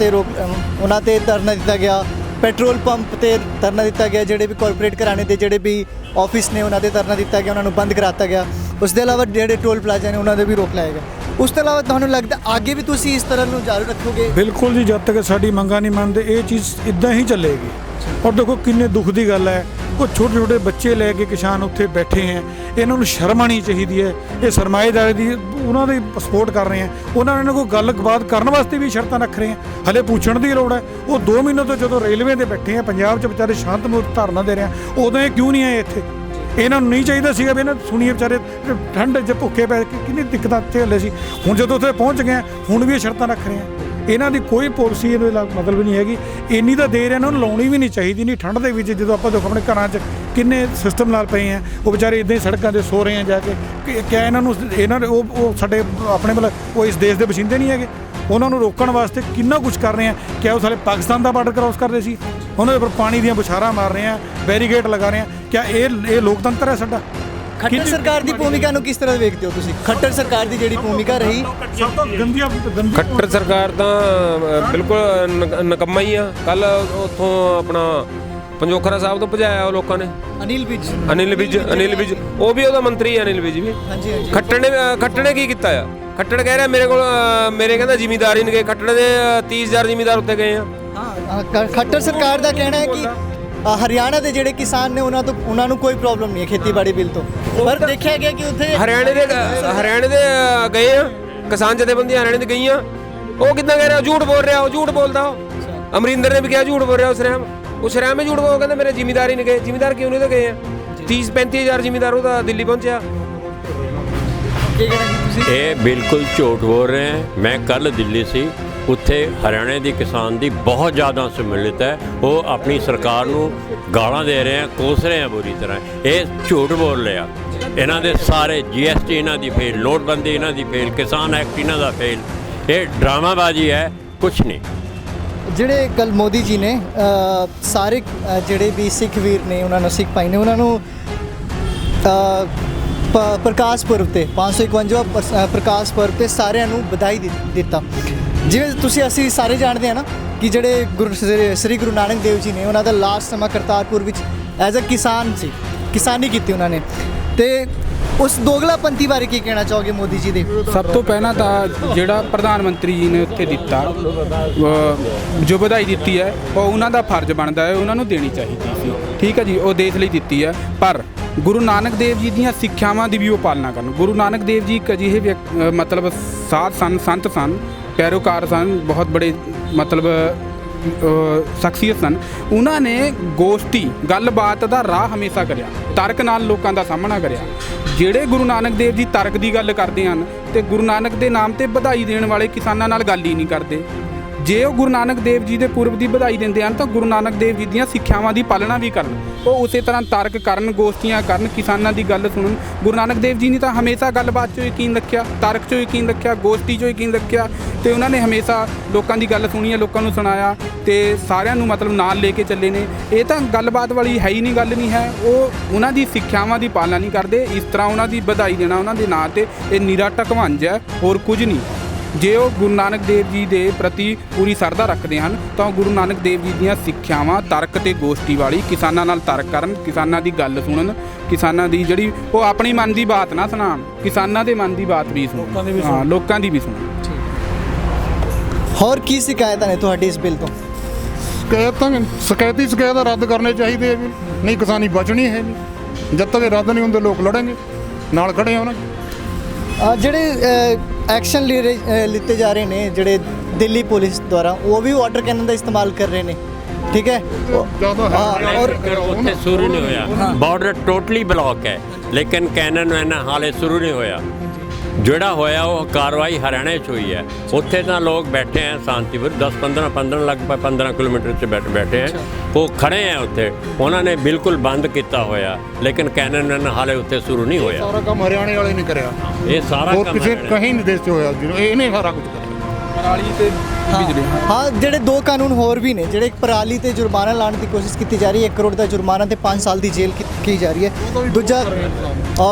ਤੇ ਧਰਨਾ ਦਿੱਤਾ ਗਿਆ, ਪੈਟਰੋਲ ਪੰਪ ਤੇ ਧਰਨਾ ਦਿੱਤਾ ਗਿਆ, ਜਿਹੜੇ ਵੀ ਕਾਰਪੋਰੇਟ ਘਰਾਣੇ ਦੇ ਜਿਹੜੇ ਵੀ ਆਫਿਸ ਨੇ ਉਹਨਾਂ ਤੇ ਧਰਨਾ ਦਿੱਤਾ ਗਿਆ, ਉਹਨਾਂ ਨੂੰ ਬੰਦ ਕਰਾਤਾ ਗਿਆ। ਉਸ ਦੇ ਇਲਾਵਾ ਜਿਹੜੇ ਟੋਲ ਪਲਾਜ਼ਾ ਨੇ ਉਹਨਾਂ ਦੇ ਵੀ ਰੋਕ ਲਾਇਆ ਗਿਆ। ਉਸ ਤੋਂ ਇਲਾਵਾ ਤੁਹਾਨੂੰ ਲੱਗਦਾ ਅੱਗੇ ਵੀ ਤੁਸੀਂ ਇਸ ਤਰ੍ਹਾਂ ਨੂੰ ਜਾਰੀ ਰੱਖੋਗੇ? ਬਿਲਕੁਲ ਜੀ, ਜਦ ਤੱਕ ਸਾਡੀ ਮੰਗਾਂ ਨਹੀਂ ਮੰਨਦੇ ਇਹ ਚੀਜ਼ ਇਦਾਂ ਹੀ ਚੱਲੇਗੀ। ਔਰ ਦੇਖੋ ਕਿੰਨੇ ਦੁੱਖ ਦੀ ਗੱਲ ਹੈ ਉਹ ਛੋਟੇ ਛੋਟੇ ਬੱਚੇ ਲੈ ਕੇ ਕਿਸਾਨ ਉੱਥੇ ਬੈਠੇ ਹੈ, ਇਹਨਾਂ ਨੂੰ ਸ਼ਰਮ ਆਉਣੀ ਚਾਹੀਦੀ ਹੈ। ਇਹ ਸਰਮਾਏਦਾਰੀ ਦੀ ਉਹਨਾਂ ਦੀ ਸਪੋਰਟ ਕਰ ਰਹੇ ਹੈ, ਉਹਨਾਂ ਨੇ ਕੋਈ ਗੱਲਬਾਤ ਕਰਨ ਵਾਸਤੇ ਵੀ ਸ਼ਰਤਾਂ ਰੱਖ ਰਹੇ ਹੈ, ਹਲੇ ਪੁੱਛਣ ਦੀ ਲੋੜ ਹੈ। ਉਹ 2 ਮਹੀਨੇ ਤੋਂ ਜਦੋਂ ਰੇਲਵੇ ਤੇ ਬੈਠੇ ਹੈ ਪੰਜਾਬ 'ਚ ਵਿਚਾਰੇ ਸ਼ਾਂਤਮਈ ਧਰਨਾ ਦੇ ਰਹੇ ਆ ਉਦੋਂ ਇਹ ਕਿਉਂ ਨਹੀਂ ਆਏ ਇੱਥੇ? ਇਹਨਾਂ ਨੂੰ ਨਹੀਂ ਚਾਹੀਦਾ ਸੀਗਾ ਵੀ ਇਹਨਾਂ ਸੁਣੀਏ ਵਿਚਾਰੇ ਠੰਡ 'ਚ ਭੁੱਖੇ ਪੈ ਕੇ ਕਿੰਨੀ ਦਿੱਕਤਾਂ ਇੱਥੇ ਹਲੇ ਸੀ। ਹੁਣ ਜਦੋਂ ਉੱਥੇ ਪਹੁੰਚ ਗਏ ਹੁਣ ਵੀ ਇਹ ਸ਼ਰਤਾਂ ਰੱਖ ਰਹੇ ਆ। ਇਹਨਾਂ ਦੀ ਕੋਈ ਪਾਲਿਸੀ ਇਹਦੇ ਮਤਲਬ ਨਹੀਂ ਹੈਗੀ। ਇੰਨੀ ਤਾਂ ਦੇਰ ਇਹਨਾਂ ਨੂੰ ਲਾਉਣੀ ਵੀ ਨਹੀਂ ਚਾਹੀਦੀ। ਨਹੀਂ ਠੰਡ ਦੇ ਵਿੱਚ ਜਦੋਂ ਆਪਾਂ ਦੇਖੋ ਆਪਣੇ ਘਰਾਂ 'ਚ ਕਿੰਨੇ ਸਿਸਟਮ ਨਾਲ ਪਏ ਆ ਉਹ ਵਿਚਾਰੇ ਇੱਦਾਂ ਹੀ ਸੜਕਾਂ 'ਤੇ ਸੋ ਰਹੇ ਆ ਜਾ ਕੇ। ਕਿਆ ਇਹਨਾਂ ਦੇ ਉਹ ਸਾਡੇ ਆਪਣੇ ਮਤਲਬ ਉਹ ਇਸ ਦੇਸ਼ ਦੇ ਵਸਿੰਦੇ ਨਹੀਂ ਹੈਗੇ? ਉਹਨਾਂ ਨੂੰ ਰੋਕਣ ਵਾਸਤੇ ਕਿੰਨਾ ਕੁਝ ਕਰ ਰਹੇ ਆ। ਕਿਆ ਉਹ ਸਾਰੇ ਪਾਕਿਸਤਾਨ ਦਾ ਬਾਰਡਰ ਕ੍ਰਾਸ ਕਰਦੇ ਸੀ? ਉਹਨਾਂ ਦੇ ਉੱਪਰ ਪਾਣੀ ਦੀਆਂ ਬੁਛਾਰਾਂ ਮਾਰ ਰਹੇ ਆ, ਬੈਰੀਗੇਡ ਲਗਾ ਰਹੇ ਆ। ਕਿਆ ਇਹ ਲੋਕਤੰਤਰ ਹੈ ਸਾਡਾ? ਖੱਟਰ ਸਰਕਾਰ ਦੀ ਭੂਮਿਕਾ ਨੂੰ ਕਿਸ ਤਰ੍ਹਾਂ ਵੇਖਦੇ ਹੋ ਤੁਸੀਂ? ਖੱਟਰ ਸਰਕਾਰ ਦੀ ਜਿਹੜੀ ਭੂਮਿਕਾ ਰਹੀ ਸਭ ਤੋਂ ਗੰਦੀ ਖੱਟਰ ਸਰਕਾਰ ਤਾਂ ਬਿਲਕੁਲ ਨਕੰਮਾ ਹੀ ਆ। ਕੱਲ ਉੱਥੋਂ ਆਪਣਾ ਪੰਜੋਖਰਾ ਸਾਹਿਬ ਤੋਂ ਭਜਾਇਆ ਉਹ ਲੋਕਾਂ ਨੇ ਅਨਿਲ ਵਿਜ ਉਹ ਵੀ ਉਹਦਾ ਮੰਤਰੀ ਅਨਿਲ ਵਿਜ ਵੀ। ਹਾਂਜੀ ਖੱਟਰ ਨੇ ਕੀ ਕੀਤਾ ਆ? ਖੱਟੜ ਕਹਿ ਰਿਹਾ ਮੇਰੇ ਕਹਿੰਦਾ ਜ਼ਿਮੀਂਦਾਰ ਹੀ ਨਹੀਂ ਗਏ। ਖੱਟੜ ਦੇ 30,000 ਜ਼ਿਮੀਂਦਾਰ ਉੱਤੇ ਗਏ ਆ। ਹਾਂ, ਖੱਟਰ ਸਰਕਾਰ ਦਾ ਕਹਿਣਾ ਹੈ ਕਿ ਹਰਿਆਣਾ ਦੇ ਜਿਹੜੇ ਕਿਸਾਨ ਨੇ ਉਹਨਾਂ ਨੂੰ ਕੋਈ ਪ੍ਰੋਬਲਮ ਨਹੀਂ ਹੈ ਖੇਤੀਬਾੜੀ ਬਿੱਲ ਤੋਂ, ਪਰ ਦੇਖਿਆ ਗਿਆ ਕਿ ਉੱਥੇ ਹਰਿਆਣੇ ਦੇ ਗਏ ਆ ਕਿਸਾਨ ਜਥੇਬੰਦੀਆਂ ਹਰਿਆਣੇ ਦੇ ਗਈਆਂ। ਉਹ ਕਿੱਦਾਂ ਕਹਿ ਰਿਹਾ? ਝੂਠ ਬੋਲ ਰਿਹਾ, ਉਹ ਝੂਠ ਬੋਲਦਾ। ਉਹ ਅਮਰਿੰਦਰ ਨੇ ਵੀ ਕਿਹਾ ਝੂਠ ਬੋਲ ਰਿਹਾ। ਉਸ ਸ਼ਰਿਆਮ में ਝੂਠ ਬੋਲ ਕਹਿੰਦਾ ਮੇਰੇ ਜ਼ਿਮੀਂਦਾਰ ਹੀ ਨਹੀਂ ਗਏ। ਜ਼ਿਮੀਂਦਾਰ ਕਿਉਂ ਨਹੀਂ ਤਾਂ ਗਏ ਆ? 30-35 ਹਜ਼ਾਰ ਜ਼ਿਮੀਂਦਾਰ ਉਹਦਾ ਦਿੱਲੀ ਪਹੁੰਚਿਆ। ਇਹ ਬਿਲਕੁਲ ਝੂਠ ਬੋਲ ਰਹੇ ਹੈ। ਮੈਂ ਕੱਲ ਦਿੱਲੀ ਸੀ, ਉੱਥੇ ਹਰਿਆਣੇ ਦੀ ਕਿਸਾਨ ਦੀ ਬਹੁਤ ਜ਼ਿਆਦਾ ਸਮੂਲੀਅਤ ਹੈ। ਉਹ ਆਪਣੀ ਸਰਕਾਰ ਨੂੰ ਗਾਲਾਂ ਦੇ ਰਹੇ ਆ, ਕੋਸ ਰਹੇ ਆ ਬੁਰੀ ਤਰ੍ਹਾਂ। ਇਹ ਝੂਠ ਬੋਲ ਰਿਹਾ। ਇਹਨਾਂ ਦੇ ਸਾਰੇ GST ਇਹਨਾਂ ਦੀ ਫੇਲ, ਨੋਟਬੰਦੀ ਇਹਨਾਂ ਦੀ ਫੇਲ, ਕਿਸਾਨ ਐਕਟ ਇਹਨਾਂ ਦਾ ਫੇਲ। ਇਹ ਡਰਾਮਾਬਾਜ਼ੀ ਹੈ, ਕੁਛ ਨਹੀਂ। ਜਿਹੜੇ ਕੱਲ ਮੋਦੀ ਜੀ ਨੇ ਸਾਰੇ ਜਿਹੜੇ ਵੀ ਸਿੱਖ ਵੀਰ ਨੇ ਉਹਨਾਂ ਨੂੰ ਸਿੱਖ ਭਾਈ ਨੇ ਉਹਨਾਂ ਨੂੰ ਪ੍ਰਕਾਸ਼ ਪੁਰਬ ਤੇ 551 ਪ੍ਰਕਾਸ਼ ਪੁਰਬ ਤੇ ਸਾਰਿਆਂ ਨੂੰ ਵਧਾਈ ਦਿੱਤਾ। ਜਿਵੇਂ ਅਸੀਂ ਸਾਰੇ ਜਾਣਦੇ ਹਾਂ ਨਾ ਕਿ ਜਿਹੜੇ ਸ੍ਰੀ ਗੁਰੂ ਨਾਨਕ ਦੇਵ ਜੀ ਨੇ ਉਹਨਾਂ ਦਾ ਲਾਸਟ ਸਮਾਂ ਕਰਤਾਰਪੁਰ ਵਿੱਚ ਐਜ਼ ਅ ਕਿਸਾਨ ਸੀ, ਕਿਸਾਨੀ ਕੀਤੀ ਉਹਨਾਂ ਨੇ। ਤੇ ਉਸ ਦੋਗਲਾਪੰਥੀ ਬਾਰੇ ਕੀ ਕਹਿਣਾ ਚਾਹੋਗੇ ਮੋਦੀ ਜੀ ਦੇ? ਸਭ ਤੋਂ ਪਹਿਲਾਂ ਤਾਂ ਜਿਹੜਾ ਪ੍ਰਧਾਨ ਮੰਤਰੀ ਜੀ ਨੇ ਉੱਥੇ ਦਿੱਤਾ ਜੋ ਵਧਾਈ ਦਿੱਤੀ ਹੈ ਉਹ ਉਹਨਾਂ ਦਾ ਫਰਜ਼ ਬਣਦਾ ਹੈ, ਉਹਨਾਂ ਨੂੰ ਦੇਣੀ ਚਾਹੀਦੀ ਸੀ। ਠੀਕ ਹੈ ਜੀ, ਉਹ ਦੇਸ਼ ਲਈ ਦਿੱਤੀ ਹੈ। ਪਰ ਗੁਰੂ ਨਾਨਕ ਦੇਵ ਜੀ ਦੀਆਂ ਸਿੱਖਿਆਵਾਂ ਦੀ ਵੀ ਉਹ ਪਾਲਣਾ ਕਰਨ। ਗੁਰੂ ਨਾਨਕ ਦੇਵ ਜੀ ਇੱਕ ਅਜਿਹੇ ਮਤਲਬ ਸਾਧ ਸਨ, ਸੰਤ ਸਨ, ਪੈਰੋਕਾਰ ਸਨ, ਬਹੁਤ ਬੜੇ ਮਤਲਬ ਸ਼ਖਸੀਅਤ ਸਨ। ਉਹਨਾਂ ਨੇ ਗੋਸ਼ਟੀ ਗੱਲਬਾਤ ਦਾ ਰਾਹ ਹਮੇਸ਼ਾ ਕਰਿਆ, ਤਰਕ ਨਾਲ ਲੋਕਾਂ ਦਾ ਸਾਹਮਣਾ ਕਰਿਆ। ਜਿਹੜੇ ਗੁਰੂ ਨਾਨਕ ਦੇਵ ਜੀ ਤਰਕ ਦੀ ਗੱਲ ਕਰਦੇ ਹਨ ਤੇ ਗੁਰੂ ਨਾਨਕ ਦੇ ਨਾਮ ਤੇ ਵਧਾਈ ਦੇਣ ਵਾਲੇ ਕਿਸਾਨਾਂ ਨਾਲ ਗੱਲ ਹੀ ਨਹੀਂ ਕਰਦੇ। ਜੇ ਉਹ ਗੁਰੂ ਨਾਨਕ ਦੇਵ ਜੀ ਦੇ ਪੁਰਬ ਦੀ ਵਧਾਈ ਦਿੰਦੇ ਹਨ ਤਾਂ ਗੁਰੂ ਨਾਨਕ ਦੇਵ ਜੀ ਦੀਆਂ ਸਿੱਖਿਆਵਾਂ ਦੀ ਪਾਲਣਾ ਵੀ ਕਰਨ। ਉਹ ਉਸੇ ਤਰ੍ਹਾਂ ਤਰਕ ਕਰਨ, ਗੋਸ਼ਟੀਆਂ ਕਰਨ, ਕਿਸਾਨਾਂ ਦੀ ਗੱਲ ਸੁਣਨ। ਗੁਰੂ ਨਾਨਕ ਦੇਵ ਜੀ ਨੇ ਤਾਂ ਹਮੇਸ਼ਾ ਗੱਲਬਾਤ 'ਚੋਂ ਯਕੀਨ ਰੱਖਿਆ, ਤਰਕ 'ਚੋਂ ਯਕੀਨ ਰੱਖਿਆ, ਗੋਸ਼ਟੀ 'ਚੋਂ ਯਕੀਨ ਰੱਖਿਆ, ਤੇ ਉਹਨਾਂ ਨੇ ਹਮੇਸ਼ਾ ਲੋਕਾਂ ਦੀ ਗੱਲ ਸੁਣੀ ਹੈ, ਲੋਕਾਂ ਨੂੰ ਸੁਣਾਇਆ ਤੇ ਸਾਰਿਆਂ ਨੂੰ ਮਤਲਬ ਨਾਲ ਲੈ ਕੇ ਚੱਲੇ ਨੇ। ਇਹ ਤਾਂ ਗੱਲਬਾਤ ਵਾਲੀ ਹੈ ਹੀ ਨਹੀਂ, ਗੱਲ ਨਹੀਂ ਹੈ। ਉਹ ਉਹਨਾਂ ਦੀ ਸਿੱਖਿਆਵਾਂ ਦੀ ਪਾਲਣਾ ਨਹੀਂ ਕਰਦੇ। ਇਸ ਤਰ੍ਹਾਂ ਉਹਨਾਂ ਦੀ ਵਧਾਈ ਦੇਣਾ ਉਹਨਾਂ ਦੇ ਨਾਂ 'ਤੇ ਇਹ ਨਿਰਾ ਢਕਵੰਜ ਹੈ, ਹੋਰ ਕੁਝ ਨਹੀਂ। ਜੇ ਉਹ ਗੁਰੂ ਨਾਨਕ ਦੇਵ ਜੀ ਦੇ ਪ੍ਰਤੀ ਪੂਰੀ ਸ਼ਰਧਾ ਰੱਖਦੇ ਹਨ ਤਾਂ ਉਹ ਗੁਰੂ ਨਾਨਕ ਦੇਵ ਜੀ ਦੀਆਂ ਸਿੱਖਿਆਵਾਂ ਤਰਕ ਤੇ ਗੋਸ਼ਟੀ ਵਾਲੀ, ਕਿਸਾਨਾਂ ਨਾਲ ਤਰਕ ਕਰਨ, ਕਿਸਾਨਾਂ ਦੀ ਗੱਲ ਸੁਣਨ, ਕਿਸਾਨਾਂ ਦੀ ਜਿਹੜੀ ਉਹ ਆਪਣੀ ਮਨ ਦੀ ਬਾਤ ਨਾ ਸੁਣਾਉਣ, ਕਿਸਾਨਾਂ ਦੇ ਮਨ ਦੀ ਬਾਤ ਵੀ ਸੁਣਨ, ਹਾਂ ਲੋਕਾਂ ਦੀ ਵੀ ਸੁਣਨ। ਹੋਰ ਕੀ ਸ਼ਿਕਾਇਤਾਂ ਨੇ ਤੁਹਾਡੀ ਇਸ ਬਿੱਲ ਤੋਂ? ਸ਼ਿਕਾਇਤ ਰੱਦ ਕਰਨੇ ਚਾਹੀਦੇ ਆ ਵੀ, ਨਹੀਂ ਕਿਸਾਨੀ ਬਚਣੀ ਹੈ ਨਹੀਂ। ਜਦ ਤੱਕ ਇਹ ਰੱਦ ਨਹੀਂ ਹੁੰਦੇ ਲੋਕ ਲੜਨਗੇ, ਨਾਲ ਖੜੇ ਆ ਉਹਨਾਂ ਦੇ। ਜਿਹੜੇ ਐਕਸ਼ਨ ਲਿੱਤੇ ਜਾ ਰਹੇ ਨੇ ਜਿਹੜੇ ਦਿੱਲੀ ਪੁਲਿਸ ਦੁਆਰਾ, ਉਹ ਵੀ ਵਾਟਰ ਕੈਨਨ ਦਾ ਇਸਤੇਮਾਲ ਕਰ ਰਹੇ ਨੇ, ਠੀਕ ਹੈ। ਔਰ ਉੱਥੇ ਸ਼ੁਰੂ ਨਹੀਂ ਹੋਇਆ, ਬਾਰਡਰ ਟੋਟਲੀ ਬਲੌਕ ਹੈ, ਲੇਕਿਨ ਕੈਨਨ ਵੈਨ ਹਾਲੇ ਸ਼ੁਰੂ ਨਹੀਂ ਹੋਇਆ। ਜਿਹੜਾ ਹੋਇਆ ਉਹ ਕਾਰਵਾਈ ਹਰਿਆਣੇ 'ਚ ਹੋਈ ਹੈ। ਉੱਥੇ ਤਾਂ ਲੋਕ ਬੈਠੇ ਹੈ ਸ਼ਾਂਤੀਪੁਰ 10-15 ਲਗਭਗ 15 ਕਿਲੋਮੀਟਰ 'ਚ ਬੈਠੇ ਹੈ, ਉਹ ਖੜੇ ਹੈ ਉੱਥੇ। ਉਹਨਾਂ ਨੇ ਬਿਲਕੁਲ ਬੰਦ ਕੀਤਾ ਹੋਇਆ, ਲੇਕਿਨ ਕੈਨਨ ਵੈਨ ਹਾਲੇ ਉੱਥੇ ਸ਼ੁਰੂ ਨਹੀਂ ਹੋਇਆ। ਸਾਰਾ ਕੰਮ ਹਰਿਆਣੇ ਵਾਲੇ ਨੇ ਕਰਿਆ, ਇਹ ਸਾਰਾ ਹੋਰ ਕੰਮ ਕਿਸੇ ਕਹੀਂ ਨਹੀਂ ਦੇਸ਼ 'ਚ ਹੋਇਆ, ਇਹਨੇ ਸਾਰਾ ਕੁਝ ਕਰਿਆ। ਪਰਾਲੀ ਤੇ ਬਿਜਲੀ। ਹਾਂ, ਜਿਹੜੇ ਦੋ ਕਾਨੂੰਨ ਹੋਰ ਵੀ ਨੇ, ਜਿਹੜੇ ਇੱਕ ਪਰਾਲੀ ਤੇ ਜੁਰਮਾਨਾ ਲਾਉਣ ਦੀ ਕੋਸ਼ਿਸ਼ ਕੀਤੀ ਜਾ ਰਹੀ ਹੈ, 1 ਕਰੋੜ ਦਾ ਜੁਰਮਾਨਾ ਤੇ 5 ਸਾਲ ਦੀ ਜੇਲ੍ਹ ਕੀ ਜਾ ਰਹੀ ਹੈ।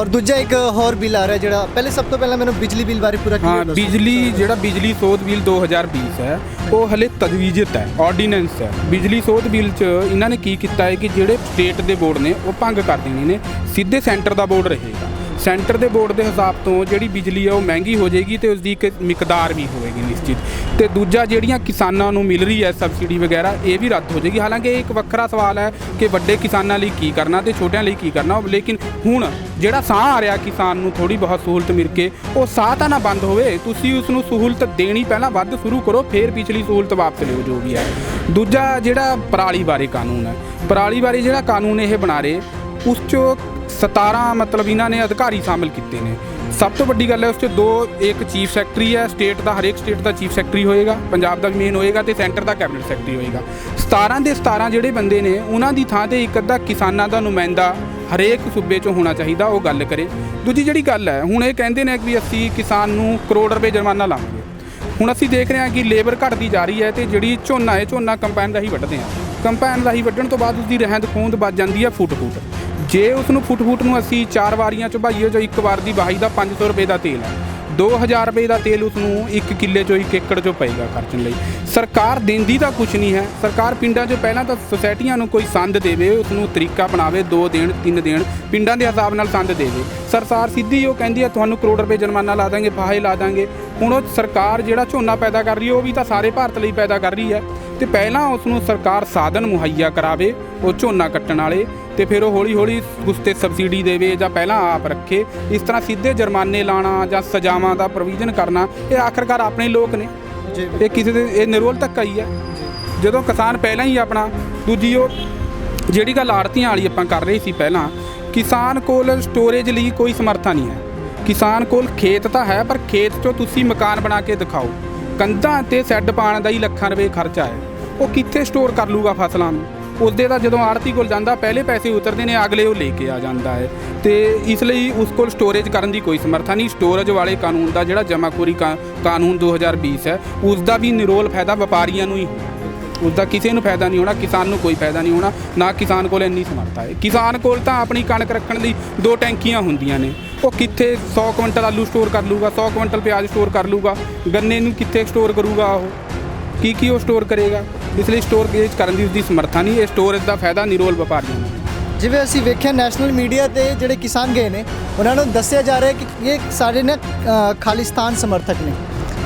ਦੂਜਾ ਇੱਕ ਹੋਰ ਬਿੱਲ ਆ ਰਿਹਾ ਜਿਹੜਾ, ਪਹਿਲੇ ਸਭ ਤੋਂ ਪਹਿਲਾਂ ਮੈਨੂੰ ਬਿਜਲੀ ਬਿੱਲ ਬਾਰੇ ਪੂਰਾ ਹਾਂ, ਬਿਜਲੀ ਸੋਧ ਬਿੱਲ 2020 ਹੈ, ਉਹ ਹਲੇ ਤਜਵੀਜ਼ਤ ਹੈ, ਆਰਡੀਨੈਂਸ ਹੈ। ਬਿਜਲੀ ਸੋਧ ਬਿੱਲ 'ਚ ਇਹਨਾਂ ਨੇ ਕੀ ਕੀਤਾ ਹੈ ਕਿ ਜਿਹੜੇ ਸਟੇਟ ਦੇ ਬੋਰਡ ਨੇ ਉਹ ਭੰਗ ਕਰ ਦੇਣੇ ਨੇ, ਸਿੱਧੇ ਸੈਂਟਰ ਦਾ ਬੋਰਡ ਰਹੇਗਾ। ਸੈਂਟਰ ਦੇ ਬੋਰਡ ਦੇ ਹਿਸਾਬ ਤੋਂ ਜਿਹੜੀ ਬਿਜਲੀ ਹੈ ਉਹ ਮਹਿੰਗੀ ਹੋ ਜਾਏਗੀ ਤੇ ਉਸ ਦੀ ਇੱਕ ਮਿਕਦਾਰ ਵੀ ਹੋਵੇਗੀ ਨਿਸ਼ਚਿਤ। ਤੇ ਦੂਜਾ, ਜਿਹੜੀਆਂ ਕਿਸਾਨਾਂ ਨੂੰ ਮਿਲ ਰਹੀ ਹੈ ਸਬਸਿਡੀ ਵਗੈਰਾ, ਇਹ ਵੀ ਰੱਦ ਹੋ ਜਾਏਗੀ। ਹਾਲਾਂਕਿ ਇਹ ਇੱਕ ਵੱਖਰਾ ਸਵਾਲ ਹੈ ਕਿ ਵੱਡੇ ਕਿਸਾਨਾਂ ਲਈ ਕੀ ਕਰਨਾ ਤੇ ਛੋਟਿਆਂ ਲਈ ਕੀ ਕਰਨਾ, ਲੇਕਿਨ ਹੁਣ ਜਿਹੜਾ ਸਾਹ ਆ ਰਿਹਾ ਕਿਸਾਨ ਨੂੰ ਥੋੜੀ ਬਹੁਤ ਸਹੂਲਤ ਮਿਲ ਕੇ, ਉਹ ਸਾਹ ਤਾਂ ਨਾ ਬੰਦ ਹੋਵੇ। ਤੁਸੀਂ ਉਸ ਨੂੰ ਸਹੂਲਤ ਦੇਣੀ ਪਹਿਲਾਂ ਵੱਧ ਸ਼ੁਰੂ ਕਰੋ, ਫਿਰ ਪਿਛਲੀ ਸਹੂਲਤ ਵਾਪਸ ਲਿਓ ਜੋ ਵੀ ਹੈ। ਦੂਜਾ, ਜਿਹੜਾ ਪਰਾਲੀ ਬਾਰੇ ਕਾਨੂੰਨ ਹੈ, ਪਰਾਲੀ ਬਾਰੇ ਜਿਹੜਾ ਕਾਨੂੰਨ ਇਹ ਬਣਾ ਰਹੇ, ਉਸ 'ਚੋਂ 17 ਮਤਲਬ ਇਹਨਾਂ ਨੇ ਅਧਿਕਾਰੀ ਸ਼ਾਮਿਲ ਕੀਤੇ ਨੇ। ਸਭ ਤੋਂ ਵੱਡੀ ਗੱਲ ਹੈ ਉਸ 'ਚ ਇੱਕ ਚੀਫ ਸੈਕਟਰੀ ਹੈ, ਸਟੇਟ ਦਾ ਹਰੇਕ ਸਟੇਟ ਦਾ ਚੀਫ ਸੈਕਟਰੀ ਹੋਏਗਾ, ਪੰਜਾਬ ਦਾ ਮੇਨ ਹੋਏਗਾ ਤੇ ਸੈਂਟਰ ਦਾ ਕੈਬਨਿਟ ਸੈਕਟਰੀ ਹੋਏਗਾ। 17 ਦੇ 17 ਜਿਹੜੇ ਬੰਦੇ ਨੇ, ਉਹਨਾਂ ਦੀ ਥਾਂ ਤੇ ਇੱਕ ਅੱਧਾ ਕਿਸਾਨਾਂ ਦਾ ਨੁਮਾਇੰਦਾ ਹਰੇਕ ਸੂਬੇ 'ਚੋਂ ਹੋਣਾ ਚਾਹੀਦਾ, ਉਹ ਗੱਲ ਕਰੇ। ਦੂਜੀ ਜਿਹੜੀ ਗੱਲ ਹੈ, ਹੁਣ ਇਹ ਕਹਿੰਦੇ ਨੇ ਕਿ ਅਸੀਂ ਕਿਸਾਨ ਨੂੰ ਕਰੋੜ ਰੁਪਏ ਜੁਰਮਾਨਾ ਲਾਵਾਂਗੇ। ਹੁਣ ਅਸੀਂ ਦੇਖ ਰਹੇ ਹਾਂ ਕਿ ਲੇਬਰ ਘਟਦੀ ਜਾ ਰਹੀ ਹੈ ਤੇ ਜਿਹੜੀ ਝੋਨਾ ਹੈ, ਝੋਨਾ ਕੰਪਾਈਨ ਰਾਹੀਂ ਵੱਢਦੇ ਹਾਂ। ਕੰਪਾਈਨ ਰਾਹੀਂ ਵੱਢਣ ਤੋਂ ਬਾਅਦ ਉਸਦੀ ਰਹਿੰਦ ਖੂੰਹਦ ਵੱਜ ਜਾਂਦੀ ਹੈ ਫੁੱਟ। ਜੇ ਉਸ ਨੂੰ ਫੁੱਟ ਨੂੰ ਅਸੀਂ 4 ਵਾਰੀਆਂ 'ਚ ਭਾਈਏ, ਜੋ ਇੱਕ ਵਾਰ ਦੀ ਵਾਹੀ ਦਾ 500 ਰੁਪਏ ਦਾ ਤੇਲ ਹੈ, 2000 ਰੁਪਏ ਦਾ ਤੇਲ ਉਸ ਨੂੰ 1 ਕਿੱਲੇ 'ਚੋਂ 1 ਏਕੜ 'ਚੋਂ ਪਏਗਾ ਖਰਚਣ ਲਈ। ਸਰਕਾਰ ਦਿੰਦੀ ਤਾਂ ਕੁਛ ਨਹੀਂ ਹੈ। ਸਰਕਾਰ ਪਿੰਡਾਂ 'ਚੋਂ ਪਹਿਲਾਂ ਤਾਂ ਸੁਸਾਇਟੀਆਂ ਨੂੰ ਕੋਈ ਸੰਦ ਦੇਵੇ, ਉਸ ਨੂੰ ਤਰੀਕਾ ਬਣਾਵੇ, 2 ਦੇਣ 3 ਦੇਣ, ਪਿੰਡਾਂ ਦੇ ਹਿਸਾਬ ਨਾਲ ਸੰਦ ਦੇਵੇ। ਸਰਕਾਰ ਸਿੱਧੀ ਉਹ ਕਹਿੰਦੀ ਹੈ ਤੁਹਾਨੂੰ ਕਰੋੜ ਰੁਪਏ ਜੁਰਮਾਨਾ ਲਾ ਦਾਂਗੇ, ਫਾਹੇ ਲਾ ਦਾਂਗੇ। ਹੁਣ ਉਹ ਸਰਕਾਰ ਜਿਹੜਾ ਝੋਨਾ ਪੈਦਾ ਕਰ ਰਹੀ ਹੈ, ਉਹ ਵੀ ਤਾਂ ਸਾਰੇ ਭਾਰਤ ਲਈ ਪੈਦਾ ਕਰ ਰਹੀ ਹੈ, ਤੇ ਪਹਿਲਾਂ ਉਸ ਨੂੰ ਸਰਕਾਰ ਸਾਧਨ ਮੁਹੱਈਆ ਕਰਾਵੇ ਉਹ ਝੋਨਾ ਕੱਟਣ ਵਾਲੇ, ਤੇ ਫਿਰ ਉਹ ਹੌਲੀ ਹੌਲੀ ਉਸ 'ਤੇ ਸਬਸਿਡੀ ਦੇਵੇ ਜਾਂ ਪਹਿਲਾਂ ਆਪ ਰੱਖੇ। ਇਸ ਤਰ੍ਹਾਂ ਸਿੱਧੇ ਜੁਰਮਾਨੇ ਲਾਉਣਾ ਜਾਂ ਸਜ਼ਾਵਾਂ ਦਾ ਪ੍ਰੋਵੀਜ਼ਨ ਕਰਨਾ, ਇਹ ਆਖਰਕਾਰ ਆਪਣੇ ਲੋਕ ਨੇ, ਇਹ ਕਿਸੇ ਦੇ ਇਹ ਨਿਰੋਲ ਧੱਕਾ ਹੀ ਹੈ। ਜਦੋਂ ਕਿਸਾਨ ਪਹਿਲਾਂ ਹੀ ਆਪਣਾ, ਦੂਜੀ ਉਹ ਜਿਹੜੀ ਗੱਲ ਆੜ੍ਹਤੀਆਂ ਵਾਲੀ ਆਪਾਂ ਕਰ ਰਹੇ ਸੀ ਪਹਿਲਾਂ, ਕਿਸਾਨ ਕੋਲ ਸਟੋਰੇਜ ਲਈ ਕੋਈ ਸਮਰੱਥਾ ਨਹੀਂ ਹੈ। ਕਿਸਾਨ ਕੋਲ ਖੇਤ ਤਾਂ ਹੈ, ਪਰ ਖੇਤ 'ਚੋਂ ਤੁਸੀਂ ਮਕਾਨ ਬਣਾ ਕੇ ਦਿਖਾਓ, ਕੰਧਾਂ 'ਤੇ ਸੈੱਡ ਪਾਉਣ ਦਾ ਹੀ ਲੱਖਾਂ ਰੁਪਏ ਖਰਚਾ ਹੈ, ਉਹ ਕਿੱਥੇ ਸਟੋਰ ਕਰ ਲੂਗਾ ਫਸਲਾਂ ਨੂੰ? ਉਸਦੇ ਤਾਂ ਜਦੋਂ ਆੜ੍ਹਤੀ ਕੋਲ ਜਾਂਦਾ ਪਹਿਲੇ ਪੈਸੇ ਉਤਰਦੇ ਨੇ, ਅਗਲੇ ਉਹ ਲੈ ਕੇ ਆ ਜਾਂਦਾ ਹੈ, ਤੇ ਇਸ ਲਈ ਉਸ ਕੋਲ ਸਟੋਰੇਜ ਕਰਨ ਦੀ ਕੋਈ ਸਮਰੱਥਾ ਨਹੀਂ। ਸਟੋਰੇਜ ਵਾਲੇ ਕਾਨੂੰਨ ਦਾ ਜਿਹੜਾ ਜਮਾਖੋਰੀ ਕਾਨੂੰਨ 2020 ਹੈ, ਉਸ ਦਾ ਵੀ ਨਿਰੋਲ ਫਾਇਦਾ ਵਪਾਰੀਆਂ ਨੂੰ ਹੀ ਹੋਣਾ, ਉਸਦਾ ਕਿਸੇ ਨੂੰ ਫਾਇਦਾ ਨਹੀਂ ਹੋਣਾ, ਕਿਸਾਨ ਨੂੰ ਕੋਈ ਫਾਇਦਾ ਨਹੀਂ ਹੋਣਾ, ਨਾ ਕਿਸਾਨ ਕੋਲ ਇੰਨੀ ਸਮਰੱਥਾ ਹੈ। ਕਿਸਾਨ ਕੋਲ ਤਾਂ ਆਪਣੀ ਕਣਕ ਰੱਖਣ ਲਈ 2 ਟੈਂਕੀਆਂ ਹੁੰਦੀਆਂ ਨੇ, ਉਹ ਕਿੱਥੇ 100 ਕੁਇੰਟਲ ਆਲੂ ਸਟੋਰ ਕਰ ਲੂਗਾ, 100 ਕੁਇੰਟਲ ਪਿਆਜ਼ ਸਟੋਰ ਕਰ ਲੂਗਾ, ਗੰਨੇ ਨੂੰ ਕਿੱਥੇ ਸਟੋਰ ਕਰੂਗਾ, ਉਹ ਕੀ ਉਹ ਸਟੋਰ ਕਰੇਗਾ? ਇਸ ਲਈ ਸਟੋਰੇਜ ਕਰਨ ਦੀ ਉਸਦੀ ਸਮਰੱਥਾ ਨਹੀਂ। ਇਹ ਸਟੋਰੇਜ ਦਾ ਫਾਇਦਾ ਨਿਰੋਲ ਵਪਾਰੀਆਂ ਨੂੰ। ਜਿਵੇਂ ਅਸੀਂ ਵੇਖਿਆ ਨੈਸ਼ਨਲ ਮੀਡੀਆ ਤੇ ਜਿਹੜੇ ਕਿਸਾਨ ਗਏ ਨੇ, ਉਹਨਾਂ ਨੂੰ ਦੱਸਿਆ ਜਾ ਰਿਹਾ ਕਿ ਇਹ ਸਾਡੇ ਨੇ ਖਾਲਿਸਤਾਨ ਸਮਰਥਕ ਨੇ,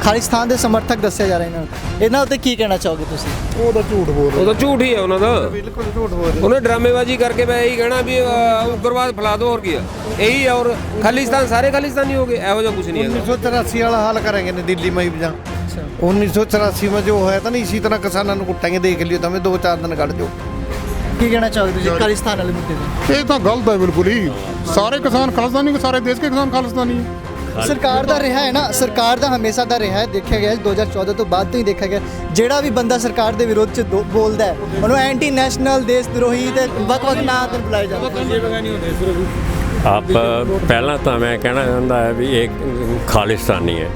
ਖਾਲਿਸਤਾਨ ਦੇ ਸਮਰਥਕ ਦੱਸਿਆ ਜਾ ਰਿਹਾ ਇਹਨਾਂ ਉੱਤੇ ਕੀ ਕਹਿਣਾ ਚਾਹੋਗੇ ਤੁਸੀਂ? ਉਹ ਤਾਂ ਝੂਠ ਬੋਲ ਰਹੇ, ਉਹ ਤਾਂ ਝੂਠ ਹੀ ਹੈ ਉਹਨਾਂ ਦਾ, ਬਿਲਕੁਲ ਝੂਠ ਬੋਲ ਰਹੇ। ਉਹਨੇ ਡਰਾਮੇਬਾਜ਼ੀ ਕਰਕੇ ਮੈਂ ਇਹੀ ਕਹਿਣਾ ਵੀ ਉਗਰਵਾਦ ਫੈਲਾ ਦੋ, ਹੋਰ ਕੀ ਹੈ ਇਹੀ ਹੈ। ਔਰ ਖਾਲਿਸਤਾਨ ਸਾਰੇ ਖਾਲਿਸਤਾਨੀ ਹੋ ਗਏ, ਇਹੋ ਜਿਹਾ ਕੁਝ ਨਹੀਂ ਹੈ। 1983 वाला हाल करेंगे ना दिल्ली में भी जहाँ 1984 में जो होया था ना, इसी तरह किसानों को कुटेंगे, देख लियो तो हमें 2-4 दिन कट जाओ। ਕੀ ਕਹਿਣਾ ਚਾਹੋਗੇ ਤੁਸੀਂ ਖਾਲਿਸਤਾਨ ਵਾਲੇ ਮੁੱਦੇ ਤੇ? ਇਹ ਤਾਂ ਗਲਤ ਹੈ ਬਿਲਕੁਲ ਹੀ। ਸਾਰੇ ਕਿਸਾਨ ਖਾਲਿਸਤਾਨੀ, ਸਾਰੇ ਦੇਸ਼ ਕੇ ਕਿਸਾਨ ਖਾਲਿਸਤਾਨੀ ਹੈ। ਸਰਕਾਰ ਦਾ ਰਿਹਾ ਹੈ ਨਾ, ਸਰਕਾਰ ਦਾ ਹਮੇਸ਼ਾ ਦਾ ਰਿਹਾ ਹੈ, ਦੇਖਿਆ ਗਿਆ 2014 ਤੋਂ ਬਾਅਦ ਤੋਂ ਹੀ ਦੇਖਿਆ ਗਿਆ ਜਿਹੜਾ ਵੀ ਬੰਦਾ ਸਰਕਾਰ ਦੇ ਵਿਰੋਧ 'ਚ ਬੋਲਦਾ ਹੈ ਉਹਨੂੰ ਐਂਟੀ ਨੈਸ਼ਨਲ, ਦੇਸ਼ ਦਰੋਹੀ ਤੇ ਵੱਖ-ਵੱਖ ਨਾਂ ਤੇ ਬੁਲਾਏ ਜਾਂਦੇ ਆਪ ਪਹਿਲਾਂ ਤਾਂ ਮੈਂ ਕਹਿਣਾ ਚਾਹੁੰਦਾ ਹੈ ਵੀ ਇਹ ਖਾਲਿਸਤਾਨੀ ਹੈ।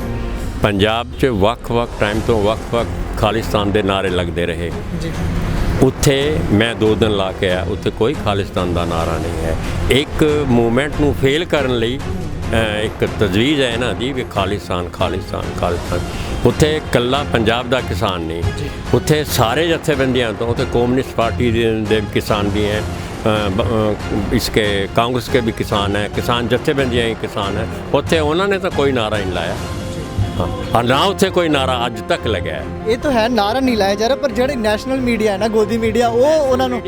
ਪੰਜਾਬ 'ਚ ਵੱਖ-ਵੱਖ ਟਾਈਮ ਤੋਂ ਵੱਖ-ਵੱਖ ਖਾਲਿਸਤਾਨ ਦੇ ਨਾਅਰੇ ਲੱਗਦੇ ਰਹੇ ਜੀ। ਉੱਥੇ ਮੈਂ 2 ਦਿਨ ਲਾ ਕੇ ਆਇਆ, ਉੱਥੇ ਕੋਈ ਖਾਲਿਸਤਾਨ ਦਾ ਨਾਰਾ ਨਹੀਂ ਹੈ। ਇੱਕ ਮੂਵਮੈਂਟ ਨੂੰ ਫੇਲ ਕਰਨ ਲਈ ਇੱਕ ਤਜਵੀਜ਼ ਹੈ ਇਹਨਾਂ ਦੀ ਵੀ ਖਾਲਿਸਤਾਨ ਖਾਲਿਸਤਾਨ ਖਾਲਿਸਤਾਨ। ਉੱਥੇ ਇਕੱਲਾ ਪੰਜਾਬ ਦਾ ਕਿਸਾਨ ਨਹੀਂ, ਉੱਥੇ ਸਾਰੇ ਜਥੇਬੰਦੀਆਂ ਤੋਂ, ਉੱਥੇ ਕਮਿਊनिस्ट पार्टी ਦੇ किसान भी हैं, इसके कांग्रेस के भी किसान हैं, किसान जथेबंदियाँ ही किसान हैं। ਉੱਥੇ ਉਹਨਾਂ ਨੇ ਤਾਂ ਕੋਈ ਨਾਰਾ ਨਹੀਂ ਲਾਇਆ, ਹਾਂ, ਨਾ ਉੱਥੇ ਕੋਈ ਨਾਰਾ ਅੱਜ ਤੱਕ ਲੱਗਿਆ ਹੈ। ਇਹ ਤਾਂ ਹੈ, ਨਾਰਾ ਨਹੀਂ ਲਾਇਆ ਜਾ ਰਿਹਾ, ਪਰ ਜਿਹੜੇ ਨੈਸ਼ਨਲ ਮੀਡੀਆ ਹੈ ਨਾ, ਗੋਦੀ ਮੀਡੀਆ, ਉਹ ਉਹਨਾਂ ਨੂੰ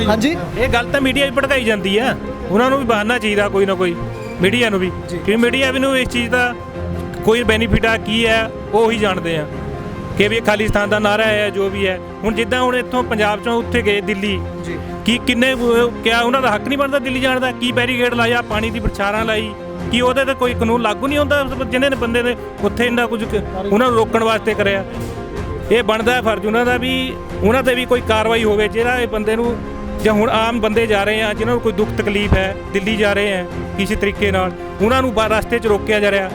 ਹਾਂਜੀ ਇਹ ਗੱਲ ਤਾਂ ਮੀਡੀਆ 'ਚ ਭੜਕਾਈ ਜਾਂਦੀ ਆ, ਉਹਨਾਂ ਨੂੰ ਵੀ ਬਹਾਨਾ ਚਾਹੀਦਾ ਕੋਈ ਨਾ ਕੋਈ, ਮੀਡੀਆ ਨੂੰ ਵੀ, ਕਿ ਮੀਡੀਆ ਨੂੰ ਇਸ ਚੀਜ਼ ਦਾ ਕੋਈ ਬੈਨੀਫਿਟ ਆ ਕੀ ਹੈ ਉਹ ਹੀ ਜਾਣਦੇ ਆ ਕਿ ਵੀ ਇਹ ਖਾਲਿਸਤਾਨ ਦਾ ਨਾਰਾ ਹੈ ਜੋ ਵੀ ਹੈ। ਹੁਣ ਜਿੱਦਾਂ ਹੁਣ ਇੱਥੋਂ ਪੰਜਾਬ 'ਚੋਂ ਉੱਥੇ ਗਏ ਦਿੱਲੀ, ਕੀ ਕਿੰਨੇ ਕਿਆ ਉਹਨਾਂ ਦਾ ਹੱਕ ਨਹੀਂ ਬਣਦਾ ਦਿੱਲੀ ਜਾਣ ਦਾ? ਕੀ ਬੈਰੀਕੇਡ ਲਾਇਆ, ਪਾਣੀ ਦੀ ਬਰਛਾਰਾਂ ਲਾਈ, ਕੀ ਉਹਦੇ ਤੇ ਕੋਈ ਕਾਨੂੰਨ ਲਾਗੂ ਨਹੀਂ ਹੁੰਦਾ ਜਿਹਨੇ ਬੰਦੇ ਨੇ ਉੱਥੇ ਇੰਨਾ ਕੁਝ ਉਹਨਾਂ ਨੂੰ ਰੋਕਣ ਵਾਸਤੇ ਕਰਿਆ? ਇਹ ਬਣਦਾ ਹੈ ਫਰਜ਼ ਉਹਨਾਂ ਦਾ ਵੀ ਉਹਨਾਂ ਤੇ ਵੀ ਕੋਈ ਕਾਰਵਾਈ ਹੋਵੇ ਜਿਹੜਾ ਇਹ ਬੰਦੇ ਨੂੰ, ਜਾਂ ਹੁਣ ਆਮ ਬੰਦੇ ਜਾ ਰਹੇ ਆ ਜਿਨ੍ਹਾਂ ਨੂੰ ਕੋਈ ਦੁੱਖ ਤਕਲੀਫ ਹੈ, ਦਿੱਲੀ ਜਾ ਰਹੇ ਆ ਕਿਸੇ ਤਰੀਕੇ ਨਾਲ, ਉਹਨਾਂ ਨੂੰ ਰਸਤੇ 'ਚ ਰੋਕਿਆ ਜਾ ਰਿਹਾ।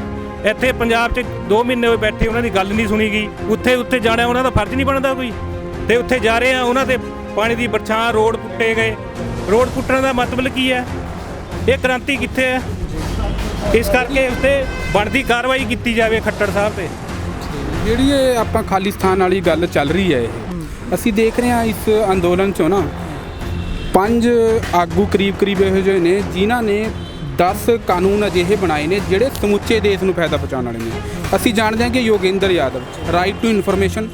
ਇੱਥੇ ਪੰਜਾਬ 'ਚ 2 ਮਹੀਨੇ ਹੋਏ ਬੈਠੇ, ਉਹਨਾਂ ਦੀ ਗੱਲ ਨਹੀਂ ਸੁਣੀ ਗਈ। ਉੱਥੇ ਜਾਣਾ ਉਹਨਾਂ ਦਾ ਫਰਜ਼ ਨਹੀਂ ਬਣਦਾ ਕੋਈ? ਤੇ ਉੱਥੇ ਜਾ ਰਹੇ ਆ, ਉਹਨਾਂ ਦੇ ਪਾਣੀ ਦੀ ਬਰਛਾਂ, ਰੋਡ ਪੁੱਟੇ ਗਏ। ਰੋਡ ਪੁੱਟਣ ਦਾ ਮਤਲਬ ਕੀ ਹੈ? ਇਹ ਕ੍ਰਾਂਤੀ ਕਿੱਥੇ ਹੈ? ਇਸ ਕਰਕੇ ਉੱਤੇ ਬਣਦੀ ਕਾਰਵਾਈ ਕੀਤੀ ਜਾਵੇ ਖੱਟੜ ਸਾਹਿਬ ਤੇ। ਜਿਹੜੀ ਇਹ ਆਪਾਂ ਖਾਲਿਸਤਾਨ ਵਾਲੀ ਗੱਲ ਚੱਲ ਰਹੀ ਹੈ, ਇਹ ਅਸੀਂ ਦੇਖ ਰਹੇ ਹਾਂ ਇਸ ਅੰਦੋਲਨ 'ਚੋਂ ਨਾ 5 ਆਗੂ ਕਰੀਬ ਇਹੋ ਜਿਹੇ ਨੇ ਜਿਨ੍ਹਾਂ ਨੇ 10 ਕਾਨੂੰਨ ਅਜਿਹੇ ਬਣਾਏ ਨੇ ਜਿਹੜੇ ਸਮੁੱਚੇ ਦੇਸ਼ ਨੂੰ ਫਾਇਦਾ ਪਹੁੰਚਾਉਣ ਵਾਲੇ ਨੇ। ਅਸੀਂ ਜਾਣਦੇ ਹਾਂ ਕਿ Yogendra Yadav, right to information,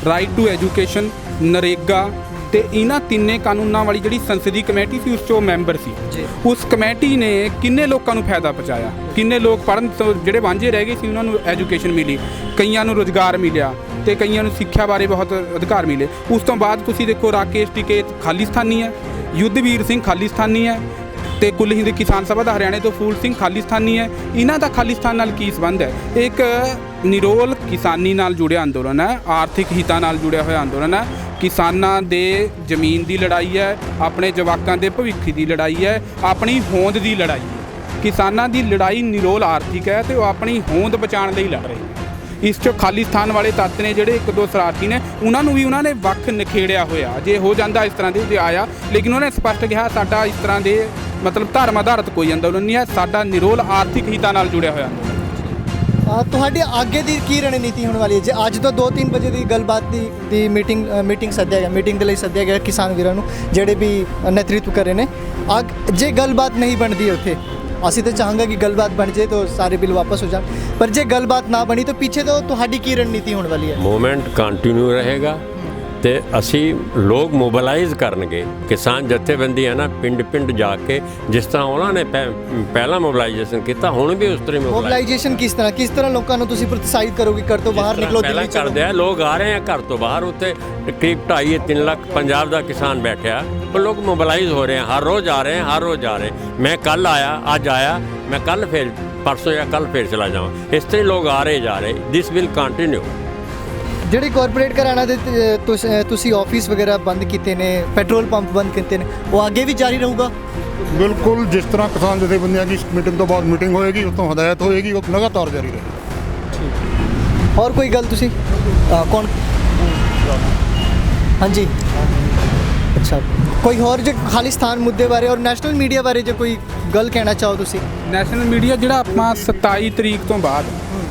right to education, NREGA ਤੇ ਇਹਨਾਂ ਤਿੰਨੇ ਕਾਨੂੰਨਾਂ ਵਾਲੀ ਜਿਹੜੀ ਸੰਸਦੀ ਕਮੇਟੀ ਸੀ ਉਸ 'ਚੋਂ ਮੈਂਬਰ ਸੀ। ਉਸ ਕਮੇਟੀ ਨੇ ਕਿੰਨੇ ਲੋਕਾਂ ਨੂੰ ਫਾਇਦਾ ਪਹੁੰਚਾਇਆ, ਕਿੰਨੇ ਲੋਕ ਪੜ੍ਹਨ ਤੋਂ ਜਿਹੜੇ ਵਾਂਝੇ ਰਹਿ ਗਏ ਸੀ ਉਹਨਾਂ ਨੂੰ ਐਜੂਕੇਸ਼ਨ ਮਿਲੀ, ਕਈਆਂ ਨੂੰ ਰੁਜ਼ਗਾਰ ਮਿਲਿਆ ਤੇ ਕਈਆਂ ਨੂੰ ਸਿੱਖਿਆ ਬਾਰੇ ਬਹੁਤ ਅਧਿਕਾਰ ਮਿਲੇ। ਉਸ ਤੋਂ ਬਾਅਦ ਤੁਸੀਂ ਦੇਖੋ ਰਾਕੇਸ਼ ਟਿਕੈਤ ਖਾਲਿਸਤਾਨੀ ਹੈ, ਯੁੱਧਵੀਰ ਸਿੰਘ ਖਾਲਿਸਤਾਨੀ ਹੈ ਤੇ ਕੁੱਲ ਹਿੰਦ ਕਿਸਾਨ ਸਭਾ ਦਾ ਹਰਿਆਣੇ ਤੋਂ ਫੂਲ ਸਿੰਘ ਖਾਲਿਸਤਾਨੀ ਹੈ। ਇਹਨਾਂ ਦਾ ਖਾਲਿਸਤਾਨ ਨਾਲ ਕੀ ਸੰਬੰਧ ਹੈ? ਇੱਕ ਨਿਰੋਲ ਕਿਸਾਨੀ ਨਾਲ ਜੁੜਿਆ ਅੰਦੋਲਨ ਹੈ, ਆਰਥਿਕ ਹਿੱਤਾਂ ਨਾਲ ਜੁੜਿਆ ਹੋਇਆ ਅੰਦੋਲਨ ਹੈ, ਕਿਸਾਨਾਂ ਦੇ ਜ਼ਮੀਨ ਦੀ ਲੜਾਈ ਹੈ, ਆਪਣੇ ਜਵਾਕਾਂ ਦੇ ਭਵਿੱਖ ਦੀ ਲੜਾਈ ਹੈ, ਆਪਣੀ ਹੋਂਦ ਦੀ ਲੜਾਈ ਹੈ। ਕਿਸਾਨਾਂ ਦੀ ਲੜਾਈ ਨਿਰੋਲ ਆਰਥਿਕ ਹੈ ਤੇ ਉਹ ਆਪਣੀ ਹੋਂਦ ਬਚਾਉਣ ਲਈ ਲੜ ਰਹੇ ਨੇ। ਇਸ 'ਚ ਖਾਲਿਸਤਾਨ ਵਾਲੇ ਤੱਤ ਨੇ ਜਿਹੜੇ 1-2 ਸ਼ਰਾਰਤੀ ਨੇ, ਉਹਨਾਂ ਨੂੰ ਵੀ ਉਹਨਾਂ ਨੇ ਵੱਖ ਨਿਖੇੜਿਆ ਹੋਇਆ। ਜੇ ਹੋ ਜਾਂਦਾ ਇਸ ਤਰ੍ਹਾਂ ਦੇ ਜੇ ਆਇਆ, ਲੇਕਿਨ ਉਹਨਾਂ ਨੇ ਸਪਸ਼ਟ ਕਿਹਾ ਸਾਡਾ ਇਸ ਤਰ੍ਹਾਂ ਦੇ ਮਤਲਬ ਧਰਮ ਆਧਾਰਿਤ ਕੋਈ ਅੰਦੋਲਨ ਨਹੀਂ ਹੈ, ਸਾਡਾ ਨਿਰੋਲ ਆਰਥਿਕ ਹਿੱਤਾਂ ਨਾਲ ਜੁੜਿਆ ਹੋਇਆ ਅੰਦੋਲਨ। ਤੁਹਾਡੀ ਅੱਗੇ ਦੀ ਕੀ ਰਣਨੀਤੀ ਹੋਣ ਵਾਲੀ ਹੈ? ਜੇ ਅੱਜ ਤੋਂ 2-3 ਵਜੇ ਦੀ ਗੱਲਬਾਤ ਦੀ ਮੀਟਿੰਗ ਸੱਦਿਆ ਗਿਆ, ਮੀਟਿੰਗ ਦੇ ਲਈ ਸੱਦਿਆ ਗਿਆ ਕਿਸਾਨ ਵੀਰਾਂ ਨੂੰ ਜਿਹੜੇ ਵੀ ਨੇਤਰਤਵ ਕਰ ਰਹੇ ਨੇ, ਜੇ ਗੱਲਬਾਤ ਨਹੀਂ ਬਣਦੀ ਉੱਥੇ, ਅਸੀਂ ਤਾਂ ਚਾਹਾਂਗੇ ਕਿ ਗੱਲਬਾਤ ਬਣ ਜਾਏ ਤਾਂ ਸਾਰੇ ਬਿੱਲ ਵਾਪਸ ਹੋ ਜਾਣ, ਪਰ ਜੇ ਗੱਲਬਾਤ ਨਾ ਬਣੀ ਤਾਂ ਪਿੱਛੇ ਤੋਂ ਤੁਹਾਡੀ ਕੀ ਰਣਨੀਤੀ ਹੋਣ ਵਾਲੀ ਹੈ? ਮੂਵਮੈਂਟ ਕੰਟੀਨਿਊ ਰਹੇਗਾ ਤੇ ਅਸੀਂ ਲੋਕ ਮੋਬਿਲਾਈਜ਼ ਕਰਨਗੇ। ਕਿਸਾਨ ਜਥੇਬੰਦੀ ਹੈ ਨਾ, ਪਿੰਡ ਜਾ ਕੇ ਜਿਸ ਤਰ੍ਹਾਂ ਉਹਨਾਂ ਨੇ ਪਹਿਲਾਂ ਮੋਬਿਲਾਈਜੇਸ਼ਨ ਕੀਤਾ, ਹੁਣ ਵੀ ਉਸ ਤਰ੍ਹਾਂ ਮੋਬਿਲਾਈਜੇਸ਼ਨ ਕਿਸ ਤਰ੍ਹਾਂ ਲੋਕਾਂ ਨੂੰ ਤੁਸੀਂ ਪ੍ਰੋਤਸਾਹਿਤ ਕਰੋਗੇ ਘਰ ਤੋਂ ਬਾਹਰ ਨਿਕਲੋ? ਪਹਿਲਾਂ ਕਰਦੇ ਆ, ਲੋਕ ਆ ਰਹੇ ਆ ਘਰ ਤੋਂ ਬਾਹਰ। ਉੱਥੇ ਕਰੀਬ 2.5-3 ਲੱਖ ਪੰਜਾਬ ਦਾ ਕਿਸਾਨ ਬੈਠਿਆ, ਉਹ ਲੋਕ ਮੋਬਿਲਾਈਜ਼ ਹੋ ਰਹੇ ਆ, ਹਰ ਰੋਜ਼ ਆ ਰਹੇ ਆ, ਹਰ ਰੋਜ਼ ਆ ਰਹੇ। ਮੈਂ ਕੱਲ ਆਇਆ, ਅੱਜ ਆਇਆ, ਮੈਂ ਕੱਲ ਫਿਰ ਪਰਸੋਂ ਜਾਂ ਕੱਲ ਫਿਰ ਚਲਾ ਜਾਵਾਂ। ਇਸ ਤਰ੍ਹਾਂ ਲੋਕ ਆ ਰਹੇ ਜਾ ਰਹੇ। This will continue. ਜਿਹੜੇ ਕਾਰਪੋਰੇਟ ਘਰਾਣਿਆਂ ਦੇ ਤੁਸੀਂ ਆਫਿਸ ਵਗੈਰਾ ਬੰਦ ਕੀਤੇ ਨੇ, ਪੈਟਰੋਲ ਪੰਪ ਬੰਦ ਕੀਤੇ ਨੇ, ਉਹ ਅੱਗੇ ਵੀ ਜਾਰੀ ਰਹੂਗਾ? ਬਿਲਕੁਲ, ਜਿਸ ਤਰ੍ਹਾਂ ਕਿਸਾਨ ਜਥੇਬੰਦੀਆਂ ਦੀ ਮੀਟਿੰਗ ਤੋਂ ਬਾਅਦ ਮੀਟਿੰਗ ਹੋਏਗੀ, ਉਸ ਤੋਂ ਹਦਾਇਤ ਹੋਏਗੀ, ਉਹ ਲਗਾਤਾਰ ਜਾਰੀ ਰਹੇਗੀ। ਹੋਰ ਕੋਈ ਗੱਲ ਤੁਸੀਂ ਕੌਣ? ਹਾਂਜੀ, ਅੱਛਾ, ਕੋਈ ਹੋਰ ਜੇ ਖਾਲਿਸਤਾਨ ਮੁੱਦੇ ਬਾਰੇ ਔਰ ਨੈਸ਼ਨਲ ਮੀਡੀਆ ਬਾਰੇ ਜੇ ਕੋਈ ਗੱਲ ਕਹਿਣਾ ਚਾਹੋ ਤੁਸੀਂ? ਨੈਸ਼ਨਲ ਮੀਡੀਆ ਜਿਹੜਾ ਆਪਾਂ 27 ਤਰੀਕ ਤੋਂ ਬਾਅਦ,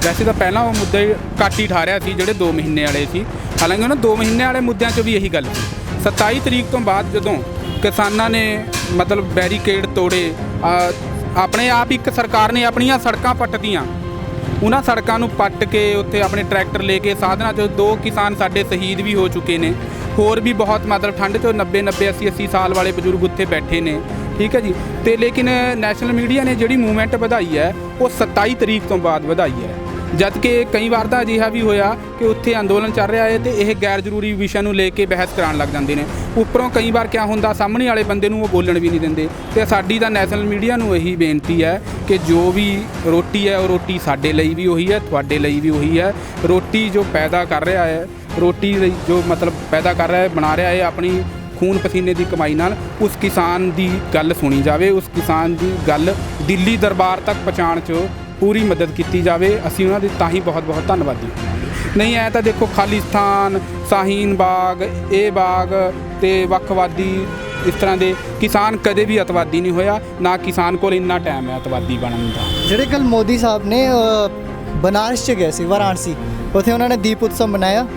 ਵੈਸੇ ਤਾਂ ਪਹਿਲਾਂ ਉਹ ਮੁੱਦੇ ਘੱਟ ਹੀ ਠਾਰਿਆ ਸੀ ਜਿਹੜੇ 2 ਮਹੀਨੇ ਵਾਲੇ ਸੀ, ਹਾਲਾਂਕਿ ਉਹਨਾਂ 2 ਮਹੀਨੇ ਵਾਲੇ ਮੁੱਦਿਆਂ 'ਚ ਵੀ ਇਹੀ ਗੱਲ ਸੀ। 27 ਤਰੀਕ ਤੋਂ ਬਾਅਦ ਜਦੋਂ ਕਿਸਾਨਾਂ ਨੇ ਮਤਲਬ ਬੈਰੀਕੇਡ ਤੋੜੇ, ਆਪਣੇ ਆਪ ਇੱਕ ਸਰਕਾਰ ਨੇ ਆਪਣੀਆਂ ਸੜਕਾਂ ਪੱਟਦੀਆਂ, ਉਹਨਾਂ ਸੜਕਾਂ ਨੂੰ ਪੱਟ ਕੇ ਉੱਥੇ ਆਪਣੇ ਟਰੈਕਟਰ ਲੈ ਕੇ ਸਾਧਨਾਂ 'ਚ 2 ਕਿਸਾਨ ਸਾਡੇ ਸ਼ਹੀਦ ਵੀ ਹੋ ਚੁੱਕੇ ਨੇ, ਹੋਰ ਵੀ ਬਹੁਤ ਮਤਲਬ ਠੰਡ 'ਚ 90 80 ਸਾਲ ਵਾਲੇ ਬਜ਼ੁਰਗ ਉੱਥੇ ਬੈਠੇ ਨੇ, ਠੀਕ ਹੈ ਜੀ। ਤੇ ਲੇਕਿਨ ਨੈਸ਼ਨਲ ਮੀਡੀਆ ਨੇ ਜਿਹੜੀ ਮੂਵਮੈਂਟ ਵਧਾਈ ਹੈ ਉਹ 27 ਤਰੀਕ ਤੋਂ ਬਾਅਦ ਵਧਾਈ ਹੈ। ਜਦ ਕਿ ਕਈ ਵਾਰ ਤਾਂ ਅਜਿਹਾ ਵੀ ਹੋਇਆ ਕਿ ਉੱਥੇ ਅੰਦੋਲਨ ਚੱਲ ਰਿਹਾ ਹੈ ਤੇ ਇਹ ਗੈਰ ਜ਼ਰੂਰੀ ਵਿਸ਼ਿਆਂ ਨੂੰ ਲੈ ਕੇ ਬਹਿਸ ਕਰਾਉਣ ਲੱਗ ਜਾਂਦੇ ਨੇ। ਉੱਪਰੋਂ ਕਈ ਵਾਰ ਕਿਆ ਹੁੰਦਾ, ਸਾਹਮਣੇ ਵਾਲੇ ਬੰਦੇ ਨੂੰ ਉਹ ਬੋਲਣ ਵੀ ਨਹੀਂ ਦਿੰਦੇ। ਤੇ ਸਾਡੀ ਤਾਂ ਨੈਸ਼ਨਲ ਮੀਡੀਆ ਨੂੰ ਇਹੀ ਬੇਨਤੀ ਹੈ ਕਿ ਜੋ ਵੀ ਰੋਟੀ ਹੈ ਉਹ ਰੋਟੀ ਸਾਡੇ ਲਈ ਵੀ ਉਹੀ ਹੈ, ਤੁਹਾਡੇ ਲਈ ਵੀ ਉਹੀ ਹੈ। ਰੋਟੀ ਜੋ ਪੈਦਾ ਕਰ ਰਿਹਾ ਹੈ, ਰੋਟੀ ਜੋ ਮਤਲਬ ਪੈਦਾ ਕਰ ਰਿਹਾ ਹੈ, ਬਣਾ ਰਿਹਾ ਹੈ ਆਪਣੀ ਖੂਨ ਪਸੀਨੇ ਦੀ ਕਮਾਈ ਨਾਲ, ਉਸ ਕਿਸਾਨ ਦੀ ਗੱਲ ਸੁਣੀ ਜਾਵੇ, ਉਸ ਕਿਸਾਨ ਦੀ ਗੱਲ ਦਿੱਲੀ ਦਰਬਾਰ ਤੱਕ ਪਹੁੰਚਾਉਣ 'ਚ ਪੂਰੀ ਮਦਦ ਕੀਤੀ ਜਾਵੇ। ਅਸੀਂ ਉਹਨਾਂ ਦੇ ਤਾਂ ਹੀ ਬਹੁਤ ਬਹੁਤ ਧੰਨਵਾਦੀ ਹੋਵਾਂਗੇ। ਨਹੀਂ ਐ ਤਾਂ ਦੇਖੋ ਖਾਲਿਸਤਾਨ, ਸ਼ਾਹੀਨ ਬਾਗ, ਇਹ ਬਾਗ ਤੇ ਵੱਖਵਾਦੀ ਇਸ ਤਰ੍ਹਾਂ ਦੇ ਕਿਸਾਨ ਕਦੇ ਵੀ ਅਤਵਾਦੀ ਨਹੀਂ ਹੋਇਆ, ਨਾ ਕਿਸਾਨ ਕੋਲ ਇੰਨਾ ਟਾਈਮ ਹੈ ਅਤਵਾਦੀ ਬਣਨ ਦਾ। ਜਿਹੜੇ ਕੱਲ ਮੋਦੀ ਸਾਹਿਬ ਨੇ ਬਨਾਰਸ 'ਚ ਗਏ ਸੀ, ਵਾਰਾਣਸੀ, ਉੱਥੇ ਉਹਨਾਂ ਨੇ ਦੀਪ ਉਤਸਵ ਮਨਾਇਆ।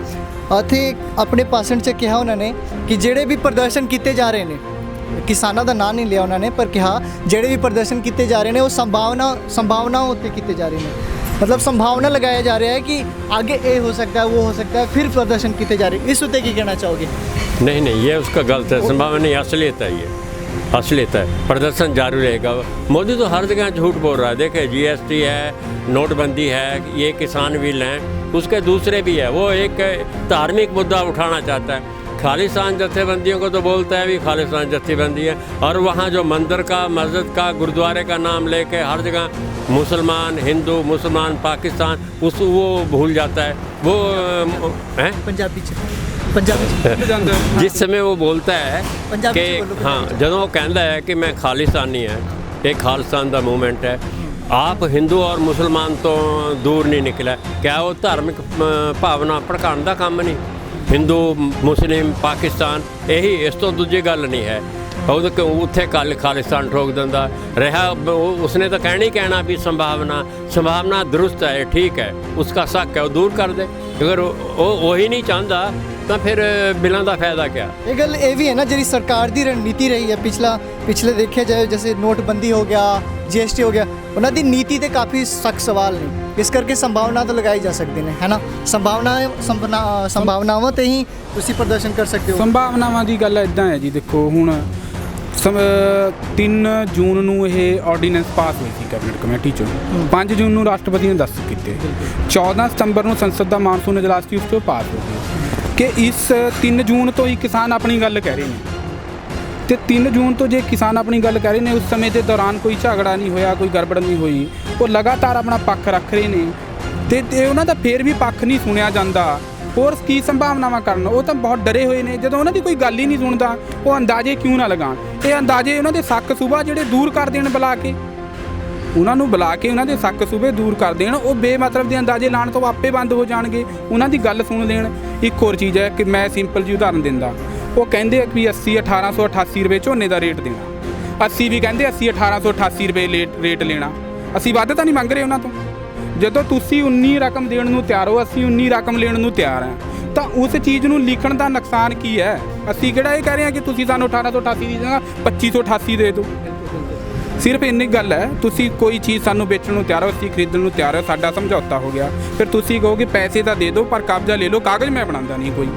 ਉੱਥੇ ਆਪਣੇ ਭਾਸ਼ਣ 'ਚ ਕਿਹਾ ਉਹਨਾਂ ਨੇ ਕਿ ਜਿਹੜੇ ਵੀ ਪ੍ਰਦਰਸ਼ਨ ਕੀਤੇ ਜਾ ਰਹੇ ਨੇ, ਕਿਸਾਨਾਂ ਦਾ ਨਾਂ ਨਹੀਂ ਲਿਆ ਉਹਨਾਂ ਨੇ, ਪਰ ਕਿਹਾ ਜਿਹੜੇ ਵੀ ਪ੍ਰਦਰਸ਼ਨ ਕੀਤੇ ਜਾ ਰਹੇ ਨੇ ਉਹ ਸੰਭਾਵਨਾ ਉੱਤੇ ਕੀਤੇ ਜਾ ਰਹੇ ਨੇ। मतलब संभावना लगाया जा रहा है कि आगे ये हो सकता है, वो हो सकता है, फिर प्रदर्शन किए जा रहे हैं। इस उत्ते की कहना चाहोगे? नहीं, ये उसका गलत है। संभावना नहीं, असलियत है, ये असलियत है। प्रदर्शन जारी रहेगा। मोदी तो हर जगह झूठ बोल रहा है। देखे GST है, नोटबंदी है, ये किसान बिल हैं, उसके दूसरे भी है। वो एक धार्मिक मुद्दा उठाना चाहता है। खालिस्तान जत्थेबंदियों को तो बोलता है भी खालिस्तान जत्थेबंदी है, और वहाँ जो मंदिर का, मस्जिद का, गुरुद्वारे का नाम लेके हर जगह मुसलमान, हिंदू, मुसलमान, पाकिस्तान, वो भूल जाता है। वो है पंजाबी जिस समय वो बोलता है कि हाँ, जब वो कहता है कि मैं खालिस्तानी है, ये खालिस्तान का मूवमेंट है, आप हिंदू और मुसलमान तो दूर नहीं निकला। क्या वो धार्मिक भावना भड़काउण का काम नहीं? हिंदू, मुस्लिम, पाकिस्तान, यही, इस तो दूजी गल नहीं है। उत्थे खालिस्तान ठोक दिंदा रहा। उसने तो कहना ही कहना भी संभावना दुरुस्त है, ठीक है, उसका शक है, वो दूर कर दे। अगर वो वही नहीं चाहता तो फिर बिलों का फायदा क्या? ये गल ये भी है ना, जी सरकार की रणनीति रही है पिछले देखा जाए, जैसे नोटबंदी हो गया, GST हो गया, उन्होंने दी नीति ते काफ़ी सख्त सवाल ने, इस करके संभावना तो लगाई जा सकती है ना। संभावनावां ते ही तुसी प्रदर्शन कर सकते हो। ਸੰਭਾਵਨਾਵਾਂ ਦੀ ਗੱਲ ਇੱਦਾਂ ਹੈ ਜੀ, ਦੇਖੋ ਹੁਣ 3 ਜੂਨ ਨੂੰ ਇਹ ਆਰਡੀਨੈਂਸ ਪਾਸ ਹੋਈ ਸੀ ਕੈਬਨਿਟ ਕਮੇਟੀ 'ਚੋਂ, 5 ਜੂਨ ਨੂੰ ਰਾਸ਼ਟਰਪਤੀ ਨੇ ਦਸਤਖਤ ਕੀਤੇ, 14 ਸਤੰਬਰ ਨੂੰ ਸੰਸਦ ਦਾ ਮਾਨਸੂਨ ਇਜਲਾਸ ਸੀ, ਉਸ ਤੋਂ ਪਾਸ ਹੋ ਗਈ ਕਿ ਇਸ 3 ਜੂਨ ਤੋਂ ਹੀ ਕਿਸਾਨ ਆਪਣੀ ਗੱਲ ਕਹਿ ਰਹੇ ਨੇ। ਤੇ 3 ਜੂਨ ਤੋਂ ਜੇ ਕਿਸਾਨ ਆਪਣੀ ਗੱਲ ਕਹਿ ਰਹੇ ਨੇ, ਉਸ ਸਮੇਂ ਦੇ ਦੌਰਾਨ ਕੋਈ ਝਗੜਾ ਨਹੀਂ ਹੋਇਆ, ਕੋਈ ਗੜਬੜ ਨਹੀਂ ਹੋਈ, ਉਹ ਲਗਾਤਾਰ ਆਪਣਾ ਪੱਖ ਰੱਖ ਰਹੇ ਨੇ ਤੇ ਉਹਨਾਂ ਦਾ ਫੇਰ ਵੀ ਪੱਖ ਨਹੀਂ ਸੁਣਿਆ ਜਾਂਦਾ। ਹੋਰ ਕੀ ਸੰਭਾਵਨਾਵਾਂ ਕਰਨ? ਉਹ ਤਾਂ ਬਹੁਤ ਡਰੇ ਹੋਏ ਨੇ। ਜਦੋਂ ਉਹਨਾਂ ਦੀ ਕੋਈ ਗੱਲ ਹੀ ਨਹੀਂ ਸੁਣਦਾ, ਉਹ ਅੰਦਾਜ਼ੇ ਕਿਉਂ ਨਾ ਲਗਾਉਣ? ਇਹ ਅੰਦਾਜ਼ੇ ਉਹਨਾਂ ਦੇ ਸ਼ੱਕ ਸੁਭਾ ਜਿਹੜੇ ਦੂਰ ਕਰ ਦੇਣ, ਬੁਲਾ ਕੇ ਉਹਨਾਂ ਨੂੰ ਬੁਲਾ ਕੇ ਉਹਨਾਂ ਦੇ ਸ਼ੱਕ ਸੁਭੇ ਦੂਰ ਕਰ ਦੇਣ। ਉਹ ਬੇਮਤਲਬ ਦੇ ਅੰਦਾਜ਼ੇ ਲਾਉਣ ਤੋਂ ਆਪੇ ਬੰਦ ਹੋ ਜਾਣਗੇ, ਉਹਨਾਂ ਦੀ ਗੱਲ ਸੁਣ ਲੈਣ। ਇੱਕ ਹੋਰ ਚੀਜ਼ ਹੈ ਕਿ ਮੈਂ ਸਿੰਪਲ ਜਿਹੀ ਉਦਾਹਰਨ ਦਿੰਦਾ, ਉਹ ਕਹਿੰਦੇ ਵੀ 1888 ਰੁਪਏ ਝੋਨੇ ਦਾ ਰੇਟ ਦੇਣਾ, ਅਸੀਂ ਵੀ ਕਹਿੰਦੇ 1888 ਰੁਪਏ ਰੇਟ ਲੈਣਾ। ਅਸੀਂ ਵੱਧ ਤਾਂ ਨਹੀਂ ਮੰਗ ਰਹੇ ਉਹਨਾਂ ਤੋਂ। ਜਦੋਂ ਤੁਸੀਂ 19 ਰਕਮ ਦੇਣ ਨੂੰ ਤਿਆਰ ਹੋ, ਅਸੀਂ 19 ਰਕਮ ਲੈਣ ਨੂੰ ਤਿਆਰ ਹਾਂ, ਤਾਂ ਉਸ ਚੀਜ਼ ਨੂੰ ਲਿਖਣ ਦਾ ਨੁਕਸਾਨ ਕੀ ਹੈ? ਅਸੀਂ ਕਿਹੜਾ ਇਹ ਕਹਿ ਰਹੇ ਹਾਂ ਕਿ ਤੁਸੀਂ ਸਾਨੂੰ 1888 ਦੀ ਜਗ੍ਹਾ 2588 ਦੇ ਦਿਓ। ਸਿਰਫ ਇੰਨੀ ਗੱਲ ਹੈ, ਤੁਸੀਂ ਕੋਈ ਚੀਜ਼ ਸਾਨੂੰ ਵੇਚਣ ਨੂੰ ਤਿਆਰ ਹੋ, ਅਸੀਂ ਖਰੀਦਣ ਨੂੰ ਤਿਆਰ ਹੋ, ਸਾਡਾ ਸਮਝੌਤਾ ਹੋ ਗਿਆ, ਫਿਰ ਤੁਸੀਂ ਕਹੋਗੇ ਪੈਸੇ ਤਾਂ ਦੇ ਦਿਓ ਪਰ ਕਬਜ਼ਾ ਲੈ ਲਓ, ਕਾਗਜ਼ ਮੈਂ ਬਣਾਉਂਦਾ ਨਹੀਂ ਕੋਈ।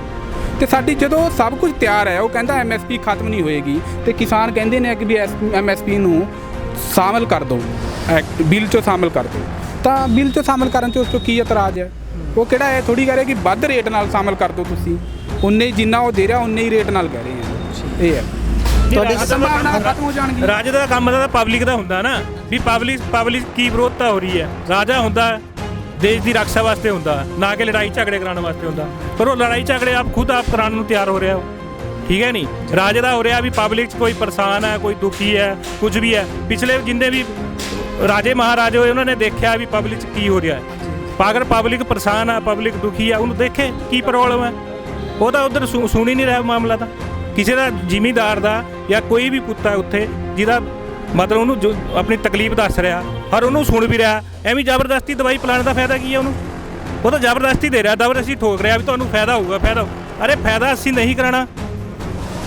ਤੇ ਸਾਡੀ ਜਦੋਂ ਸਭ ਕੁਝ ਤਿਆਰ ਹੈ, ਉਹ ਕਹਿੰਦਾ MSP ਖਤਮ ਨਹੀਂ ਹੋਏਗੀ, ਤੇ ਕਿਸਾਨ ਕਹਿੰਦੇ ਨੇ ਕਿ ਵੀ MSP ਨੂੰ ਸ਼ਾਮਲ ਕਰ ਦਿਓ, ਬਿੱਲ 'ਚੋਂ ਸ਼ਾਮਲ ਕਰ ਦਿਓ। ਤਾਂ ਬਿੱਲ 'ਚੋਂ ਸ਼ਾਮਲ ਕਰਨ 'ਚ ਉਸ ਤੋਂ ਕੀ ਇਤਰਾਜ਼ ਹੈ? ਉਹ ਕਿਹੜਾ ਇਹ ਥੋੜ੍ਹੀ ਕਹਿ ਰਹੇ ਕਿ ਵੱਧ ਰੇਟ ਨਾਲ ਸ਼ਾਮਲ ਕਰ ਦਿਓ, ਤੁਸੀਂ ਉਨੇ ਜਿੰਨਾ ਉਹ ਦੇ ਰਿਹਾ ਉਨੇ ਹੀ ਰੇਟ ਨਾਲ ਕਹਿ ਰਹੇ ਆ। ਇਹ ਹੈ ਤੁਹਾਡੀ ਸੰਭਾਵਨਾ ਖਤਮ ਹੋ ਜਾਣਗੀ। ਰਾਜ ਦਾ ਕੰਮ ਤਾਂ ਪਬਲਿਕ ਦਾ ਹੁੰਦਾ ਨਾ, ਵੀ ਪਬਲਿਕ ਕੀ ਵਿਰੋਧਤਾ ਹੋ ਰਹੀ ਹੈ। ਰਾਜਾ ਹੁੰਦਾ ਦੇਸ਼ ਦੀ ਰੱਖਿਆ ਵਾਸਤੇ ਹੁੰਦਾ, ਨਾ ਕਿ ਲੜਾਈ ਝਗੜੇ ਕਰਾਉਣ ਵਾਸਤੇ ਹੁੰਦਾ। ਪਰ ਉਹ ਲੜਾਈ ਝਗੜੇ ਆਪ ਕਰਾਉਣ ਨੂੰ ਤਿਆਰ ਹੋ ਰਿਹਾ ਹੋ, ਠੀਕ ਹੈ ਨਹੀਂ। ਰਾਜ ਦਾ ਹੋ ਰਿਹਾ ਵੀ ਪਬਲਿਕ 'ਚ ਕੋਈ ਪਰੇਸ਼ਾਨ ਹੈ, ਕੋਈ ਦੁਖੀ ਹੈ, ਕੁਝ ਵੀ ਹੈ। ਪਿਛਲੇ ਜਿੰਨੇ ਵੀ ਰਾਜੇ ਮਹਾਰਾਜੇ ਹੋਏ, ਉਹਨਾਂ ਨੇ ਦੇਖਿਆ ਵੀ ਪਬਲਿਕ 'ਚ ਕੀ ਹੋ ਰਿਹਾ ਹੈ। ਅਗਰ ਪਬਲਿਕ ਪਰੇਸ਼ਾਨ ਹੈ, ਪਬਲਿਕ ਦੁਖੀ ਹੈ, ਉਹਨੂੰ ਦੇਖੇ ਕੀ ਪ੍ਰੋਬਲਮ ਹੈ। ਉਹ ਤਾਂ ਉੱਧਰ ਸੁਣ ਹੀ ਨਹੀਂ ਰਿਹਾ ਮਾਮਲਾ। ਤਾਂ ਕਿਸੇ ਦਾ ਜ਼ਿਮੀਂਦਾਰ ਦਾ ਜਾਂ ਕੋਈ ਵੀ ਪੁੱਤ ਹੈ ਉੱਥੇ ਜਿਹਦਾ ਮਤਲਬ ਉਹਨੂੰ ਜੋ ਆਪਣੀ ਤਕਲੀਫ ਦੱਸ ਰਿਹਾ, ਔਰ ਉਹਨੂੰ ਸੁਣ ਵੀ ਰਿਹਾ, ਐਵੇਂ ਜ਼ਬਰਦਸਤੀ ਦਵਾਈ ਪਿਲਾਉਣ ਦਾ ਫਾਇਦਾ ਕੀ ਹੈ ਉਹਨੂੰ? ਉਹ ਤਾਂ ਜ਼ਬਰਦਸਤੀ ਦੇ ਰਿਹਾ, ਜ਼ਬਰਦਸਤੀ ਠੋਕ ਰਿਹਾ ਵੀ ਤੁਹਾਨੂੰ ਫਾਇਦਾ ਹੋਊਗਾ, ਫਾਇਦਾ। ਅਰੇ ਫਾਇਦਾ ਅਸੀਂ ਨਹੀਂ ਕਰਾਉਣਾ।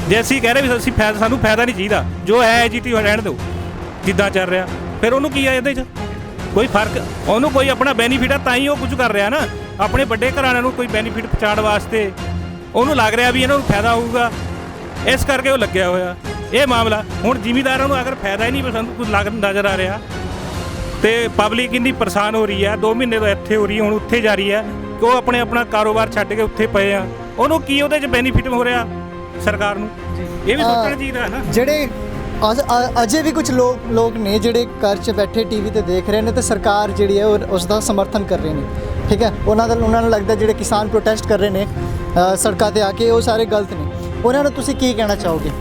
ਜੇ ਅਸੀਂ ਕਹਿ ਰਹੇ ਵੀ ਸਾਨੂੰ ਫਾਇਦਾ ਨਹੀਂ ਚਾਹੀਦਾ, ਜੋ ਹੈ ਜੀ ਰਹਿਣ ਦਿਓ ਜਿੱਦਾਂ ਚੱਲ ਰਿਹਾ, ਫਿਰ ਉਹਨੂੰ ਕੀ ਆ ਇਹਦੇ 'ਚ? ਕੋਈ ਫਰਕ ਉਹਨੂੰ ਕੋਈ ਆਪਣਾ ਬੈਨੀਫਿਟ ਆ ਤਾਂ ਹੀ ਉਹ ਕੁਝ ਕਰ ਰਿਹਾ ਨਾ। ਆਪਣੇ ਵੱਡੇ ਘਰਾਣਿਆਂ ਨੂੰ ਕੋਈ ਬੈਨੀਫਿਟ ਪਹੁੰਚਾਉਣ ਵਾਸਤੇ ਉਹਨੂੰ ਲੱਗ ਰਿਹਾ ਵੀ ਇਹਨਾਂ ਨੂੰ ਫਾਇਦਾ ਹੋਊਗਾ, ਇਸ ਕਰਕੇ ਉਹ ਲੱਗਿਆ ਹੋਇਆ। ਇਹ ਮਾਮਲਾ ਹੁਣ ਜ਼ਿਮੀਂਦਾਰਾਂ ਨੂੰ ਅਗਰ ਫਾਇਦਾ ਹੀ ਨਹੀਂ ਸਾਨੂੰ ਕੁਝ ਨਜ਼ਰ ਆ ਰਿਹਾ, ਤੇ ਪਬਲਿਕ ਇੰਨੀ ਪਰੇਸ਼ਾਨ ਹੋ ਰਹੀ ਹੈ 2 ਮਹੀਨੇ ਤੋਂ ਇੱਥੇ ਹੋ ਰਹੀ ਹੈ, ਹੁਣ ਉੱਥੇ ਜਾ ਰਹੀ ਹੈ ਕਿ ਉਹ ਆਪਣਾ ਕਾਰੋਬਾਰ ਛੱਡ ਕੇ ਉੱਥੇ ਪਏ ਆ। ਉਹਨੂੰ ਕੀ ਉਹਦੇ 'ਚ ਬੈਨੀਫਿਟ ਹੋ ਰਿਹਾ ਸਰਕਾਰ ਨੂੰ, ਇਹ ਵੀ ਸੋਚਣਾ ਚਾਹੀਦਾ ਹੈ ਨਾ। ਜਿਹੜੇ ਅਜੇ ਵੀ ਕੁਝ ਲੋਕ ਨੇ ਜਿਹੜੇ ਘਰ 'ਚ ਬੈਠੇ ਟੀਵੀ ਤੇ ਦੇਖ ਰਹੇ ਨੇ ਤੇ ਸਰਕਾਰ ਜਿਹੜੀ ਹੈ ਉਹ ਉਸ ਦਾ ਸਮਰਥਨ ਕਰ ਰਹੇ ਨੇ, ਠੀਕ ਹੈ। ਉਹਨਾਂ ਨੂੰ ਲੱਗਦਾ ਜਿਹੜੇ ਕਿਸਾਨ ਪ੍ਰੋਟੈਸਟ ਕਰ ਰਹੇ ਨੇ ਸੜਕਾਂ ਤੇ ਆ ਕੇ, ਉਹ ਸਾਰੇ ਗਲਤ ਨੇ। ਉਹਨਾਂ ਨੂੰ ਤੁਸੀਂ ਕੀ ਕਹਿਣਾ ਚਾਹੋਗੇ?